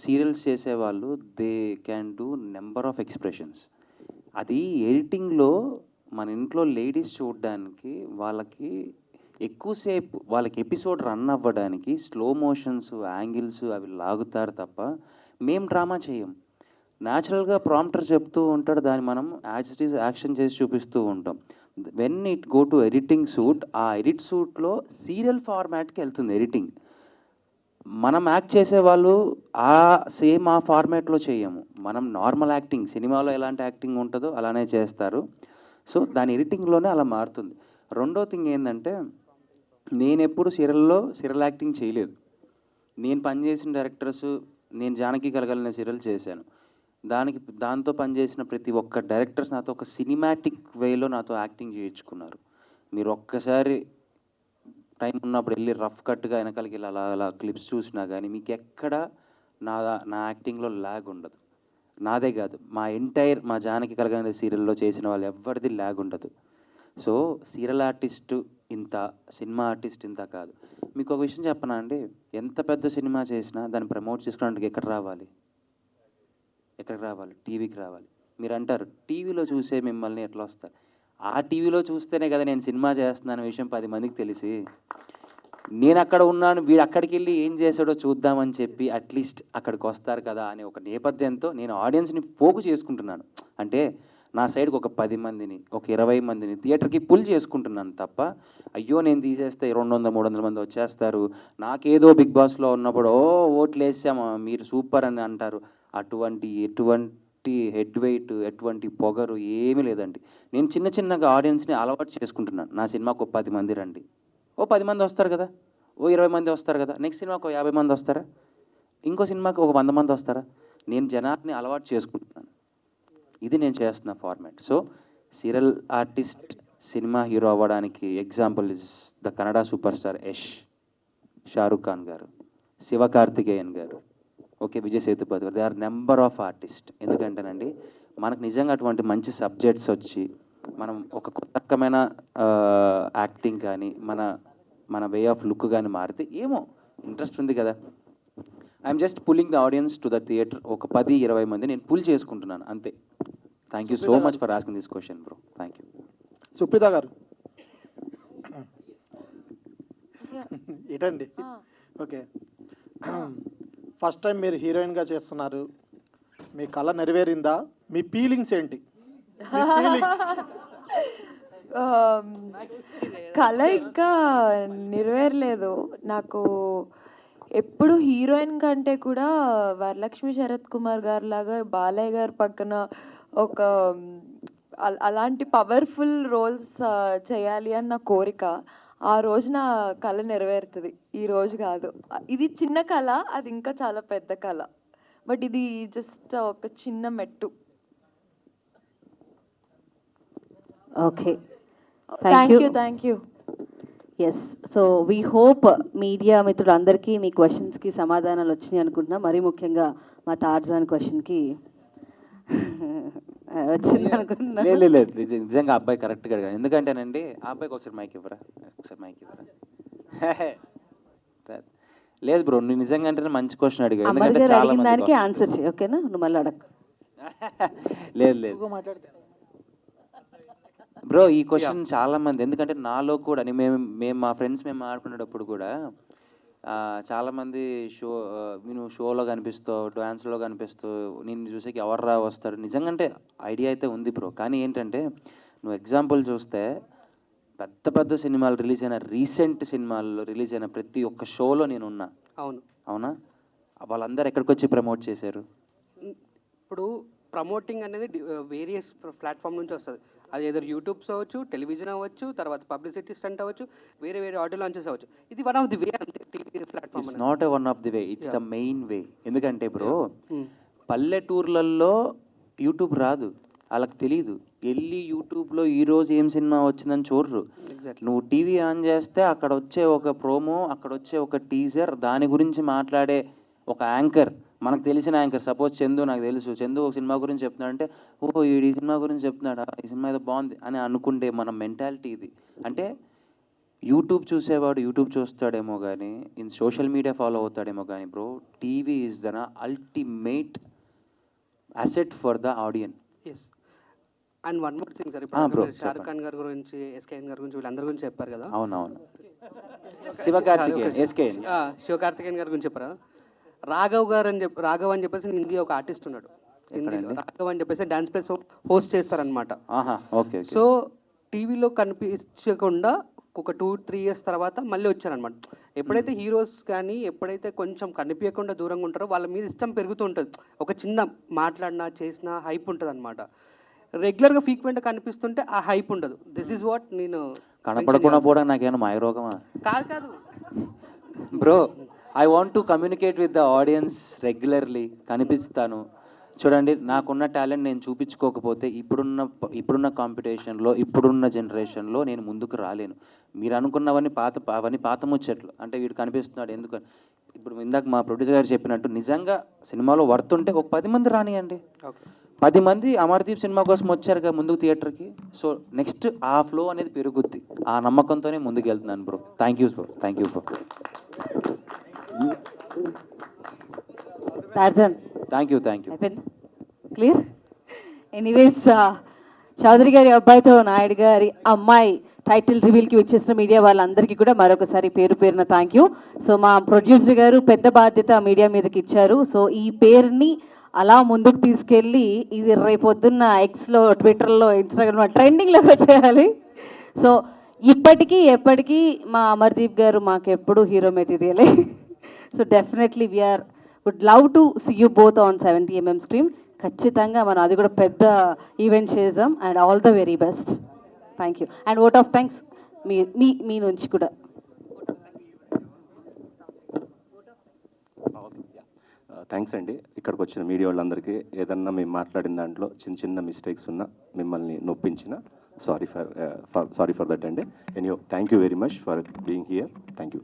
S6: సీరియల్స్ చేసేవాళ్ళు they can do number of expressions. అది ఎడిటింగ్లో మన ఇంట్లో లేడీస్ చూడడానికి వాళ్ళకి ఎక్కువసేపు వాళ్ళకి ఎపిసోడ్ రన్ అవ్వడానికి స్లో మోషన్స్ యాంగిల్స్ అవి లాగుతారు తప్ప మేము డ్రామా చేయం. న్యాచురల్గా ప్రాంప్టర్ చెప్తూ ఉంటాడు, దాన్ని మనం యాజ్ ఇట్ ఈజ్ యాక్షన్ చేసి చూపిస్తూ ఉంటాం. When it go to editing suit, ఆ ఎడిట్ సూట్లో సీరియల్ ఫార్మాట్కి వెళ్తుంది ఎడిటింగ్. మనం యాక్ట్ చేసేవాళ్ళు సేమ్ ఆ ఫార్మాట్లో చేయము. మనం నార్మల్ యాక్టింగ్ సినిమాలో ఎలాంటి యాక్టింగ్ ఉంటుందో అలానే చేస్తారు. సో దాని ఎడిటింగ్లోనే అలా మారుతుంది. రెండో థింగ్ ఏంటంటే, నేను ఎప్పుడు సీరియల్ యాక్టింగ్ చేయలేదు. నేను పనిచేసిన డైరెక్టర్స్, నేను జానకి కలగలిన సీరియల్ చేశాను. దాంతో పనిచేసిన ప్రతి ఒక్క డైరెక్టర్స్ నాతో ఒక సినిమాటిక్ వేలో నాతో యాక్టింగ్ చేయించుకున్నారు. మీరు ఒక్కసారి టైం ఉన్నప్పుడు వెళ్ళి రఫ్ కట్గా వెనకాలకి వెళ్ళి అలా క్లిప్స్ చూసినా కానీ మీకు ఎక్కడ నా యాక్టింగ్లో ల్యాగ్ ఉండదు. నాదే కాదు, మా జానకి కలగలిన సీరియల్లో చేసిన వాళ్ళు ఎవరిది ల్యాగ్ ఉండదు. సో సీరియల్ ఆర్టిస్టు ఇంత, సినిమా ఆర్టిస్ట్ ఇంత కాదు. మీకు ఒక విషయం చెప్పనా అండి, ఎంత పెద్ద సినిమా చేసినా దాన్ని ప్రమోట్ చేసుకోవడానికి ఎక్కడికి రావాలి? టీవీకి రావాలి. మీరు అంటారు టీవీలో చూసే మిమ్మల్ని ఎట్లా వస్తారు? ఆ టీవీలో చూస్తేనే కదా నేను సినిమా చేస్తున్నాను విషయం 10 మందికి తెలిసి. నేను అక్కడ ఉన్నాను, వీడు అక్కడికి వెళ్ళి ఏం చేశాడో చూద్దామని చెప్పి అట్లీస్ట్ అక్కడికి వస్తారు కదా అనే ఒక నేపథ్యంతో నేను ఆడియన్స్ని పోగు చేసుకుంటున్నాను. అంటే నా సైడ్కి ఒక 10 మందిని, ఒక 20 మందిని థియేటర్కి పుల్ చేసుకుంటున్నాను తప్ప, అయ్యో నేను తీసేస్తే 200-300 మంది వచ్చేస్తారు, నాకేదో బిగ్ బాస్లో ఉన్నప్పుడు ఓట్లు వేసామా మీరు సూపర్ అని అంటారు. ఎటువంటి హెడ్ వెయిట్, ఎటువంటి పొగరు ఏమీ లేదండి. నేను చిన్నగా ఆడియన్స్ని అలవాటు చేసుకుంటున్నాను. నా సినిమాకు ఒక 10 మంది రండి, 10 మంది వస్తారు కదా, 20 మంది వస్తారు కదా, నెక్స్ట్ సినిమాకు 50 మంది వస్తారా, ఇంకో సినిమాకి ఒక 100 మంది వస్తారా? నేను జనాన్ని అలవాటు చేసుకుంటున్నాను. ఇది నేను చేస్తున్న format. So serial artist cinema hero అవ్వడానికి example is the Kannada super star Yash, Shahrukh Khan garu, Sivakarthikeyan garu, okay Vijay Sethupathi garu. They are number of artist. ఎందుకంటేనండి మనకు నిజంగా అటువంటి మంచి సబ్జెక్ట్స్ వచ్చి మనం ఒక కొత్త రకమైన యాక్టింగ్ కానీ మన వే ఆఫ్ లుక్ కానీ మారితే ఏమో ఇంట్రెస్ట్ ఉంది కదా. I'm just pulling the audience to the theatre. ఒక 10-20 మంది నేను పుల్ చేసుకుంటున్నాను అంతే. Thank you so much for asking this question bro. Thank you.
S15: Supritha garu ఏంటండి? ఓకే, ఫస్ట్ టైం మీరు హీరోయిన్గా చేస్తున్నారు, మీ కళ నెరవేరిందా? మీ ఫీలింగ్స్ ఏంటి?
S5: కళ ఇంకా నెరవేరలేదు. నాకు ఎప్పుడు హీరోయిన్ కంటే కూడా వరలక్ష్మి శరత్ కుమార్ గారు లాగా బాలయ్య గారి పక్కన ఒక అలాంటి పవర్ఫుల్ రోల్స్ చేయాలి అని నా కోరిక. ఆ రోజు నా కళ నెరవేరుతుంది, ఈ రోజు కాదు. ఇది చిన్న కళ, అది ఇంకా చాలా పెద్ద కళ. బట్ ఇది జస్ట్ ఒక చిన్న మెట్టు.
S16: Okay,
S5: thank you.
S16: Yes, so we hope media మిత్రులందరికీ మీ క్వశ్చన్స్కి సమాధానాలు వచ్చినాయి అనుకుంటున్నాం. మరీ ముఖ్యంగా మా తార్జాన్ క్వశ్చన్కి వచ్చింది అనుకుంటున్నా.
S6: లేదు, నిజంగా అబ్బాయి కరెక్ట్గా అడిగాను. ఎందుకంటేనండి ఆ అబ్బాయికి ఒకసారి మైక్ ఇవ్వరా. లేదు బ్రో, నువ్వు నిజంగా అంటే మంచి క్వశ్చన్ అడిగావు. ఎందుకంటే చాలా మంది
S16: దానికి ఆన్సర్ చేయి, ఓకేనా? నువ్వు మళ్ళీ అడగ.
S6: లేదు బ్రో, ఈ క్వశ్చన్ చాలా మంది, ఎందుకంటే నాలో కూడా మేము మా ఫ్రెండ్స్ ఆడుకునేటప్పుడు కూడా చాలామంది నువ్వు షోలో కనిపిస్తావు, డ్యాన్స్లో కనిపిస్తావు, నేను చూసేకి ఎవర్రా వస్తారు. నిజంగా అంటే ఐడియా అయితే ఉంది బ్రో. కానీ ఏంటంటే నువ్వు ఎగ్జాంపుల్ చూస్తే పెద్ద సినిమాలు రీసెంట్ సినిమాల్లో రిలీజ్ అయిన ప్రతి ఒక్క షోలో నేను ఉన్నా. అవునా? వాళ్ళందరూ ఎక్కడికి వచ్చి ప్రమోట్ చేశారు?
S9: ఇప్పుడు ప్రమోటింగ్ అనేది వేరియస్ ప్లాట్ఫామ్ నుంచి వస్తుంది. అది ఏదో యూట్యూబ్స్ అవ్వచ్చు, టెలివిజన్ అవ్వచ్చు, తర్వాత పబ్లిసిటీ స్టంట్ అవ్వచ్చు, వేరే ఆడియో లాంచెస్ అవ్వచ్చు. ఇది వన్ ఆఫ్ ది వే అంతే. TV platform
S6: it's not a one of the way, it's a main way. ఎందుకంటే బ్రో పల్లెటూర్లలో యూట్యూబ్ రాదు, వాళ్ళకి తెలీదు. వెళ్ళి యూట్యూబ్లో ఈరోజు ఏం సినిమా వచ్చిందని చూడరు. నువ్వు టీవీ ఆన్ చేస్తే అక్కడ వచ్చే ఒక ప్రోమో, అక్కడ వచ్చే ఒక టీజర్, దాని గురించి మాట్లాడే ఒక యాంకర్, మనకు తెలిసిన యాంకర్. సపోజ్ చందు, నాకు తెలుసు చందు ఒక సినిమా గురించి చెప్తున్నాడంటే, ఓ ఈ సినిమా గురించి చెప్తున్నాడా, ఈ సినిమా ఏదో బాగుంది అని అనుకుంటే మన మెంటాలిటీ ఇది. అంటే యూట్యూబ్ చూసేవాడు యూట్యూబ్ చూస్తాడేమో కానీ ఇన్ సోషల్ మీడియా ఫాలో అవుతాడేమో కానీ bro, TV is the ultimate asset for the audience.
S9: Yes. And one more thing sir,
S6: bro,
S9: ఇప్పుడు షారుఖ్ ఖాన్ గారి గురించి, ఎస్కేఎన్ గారి గురించి, వీళ్ళందరి గురించి చెప్పారు కదా.
S6: అవునవును. శివకార్తికేయన్, ఎస్కేఎన్.
S9: శివకార్తికేయన్ గారి గురించి చెప్పారు. రాఘవ్ గారు అని రాఘవ్ అని చెప్పేసి హిందీ ఒక ఆర్టిస్ట్ ఉన్నాడు. హిందీలో రాఘవ్ అని చెప్పేసి డాన్స్ ప్లేస్ హోస్ట్ చేస్తారనమాట.
S6: ఓకే.
S9: సో టీవీలో కనిపించకుండా ఒక 2-3 years తర్వాత మళ్ళీ వచ్చారనమాట. ఎప్పుడైతే హీరోస్ కానీ ఎప్పుడైతే కొంచెం కనిపించకుండా దూరంగా ఉంటారో వాళ్ళ మీద ఇష్టం పెరుగుతూ ఉంటుంది. ఒక చిన్న మాట్లాడినా చేసినా హైప్ ఉంటుంది అనమాట. రెగ్యులర్గా ఫ్రీక్వెంట్గా కనిపిస్తుంటే ఆ హైప్ ఉండదు. దిస్ ఈజ్ వాట్ నేను
S6: కనపడకుండా పోవడం నాకేమైనా మాయరోగమా?
S9: కాదు
S6: bro, I want to communicate with the audience regularly. కనిపిస్తాను. చూడండి, నాకున్న టాలెంట్ నేను చూపించుకోకపోతే ఇప్పుడున్న కాంపిటీషన్లో, ఇప్పుడున్న జనరేషన్లో నేను ముందుకు రాలేను. మీరు అనుకున్నవన్నీ అవన్నీ పాత ముచ్చట్లు. అంటే వీడు కనిపిస్తున్నాడు ఎందుకని. ఇప్పుడు ఇందాక మా ప్రొడ్యూసర్ గారు చెప్పినట్టు నిజంగా సినిమాలో వర్త్ ఉంటే ఒక 10 మంది రానియండి. 10 మంది అమర్దీప్ సినిమా కోసం వచ్చారుగా ముందుకు థియేటర్కి. సో నెక్స్ట్ ఆ ఫ్లో అనేది పెరుగుద్ది. ఆ నమ్మకంతోనే ముందుకు వెళ్తున్నాను bro. Thank you bro. Thank you bro. Thank you.
S16: Clear. Anyways, Chowdary గారి అబ్బాయితో నాయుడు గారి అమ్మాయి టైటిల్ రివీల్కి వచ్చేసిన మీడియా వాళ్ళందరికీ కూడా మరొకసారి పేరు పేరున థ్యాంక్ యూ. సో మా ప్రొడ్యూసర్ గారు పెద్ద బాధ్యత మీడియా మీదకి ఇచ్చారు. సో ఈ పేరుని అలా ముందుకు తీసుకెళ్ళి ఇది రేపొద్దున్న ఎక్స్లో, ట్విట్టర్లో, ఇన్స్టాగ్రామ్లో ట్రెండింగ్లోకి వచ్చేయాలి. సో ఇప్పటికీ ఎప్పటికీ మా అమర్దీప్ గారు మాకు ఎప్పుడు హీరో మెటీరియలే. So definitely we are would love to see you both on 70mm screen. ఖచ్చితంగా మనం అది కూడా పెద్ద ఈవెంట్ చేద్దాం. And all the very best. Thank you. And lot of thanks మీ నుంచి కూడా.
S4: థ్యాంక్స్ అండి. ఇక్కడికి వచ్చిన మీడియా వాళ్ళందరికీ ఏదన్నా మేము మాట్లాడిన దాంట్లో చిన్న మిస్టేక్స్ ఉన్నా, మిమ్మల్ని నొప్పించిన, సారీ ఫర్ దట్ అండి. Anyhow, thank you very much for being here. Thank you.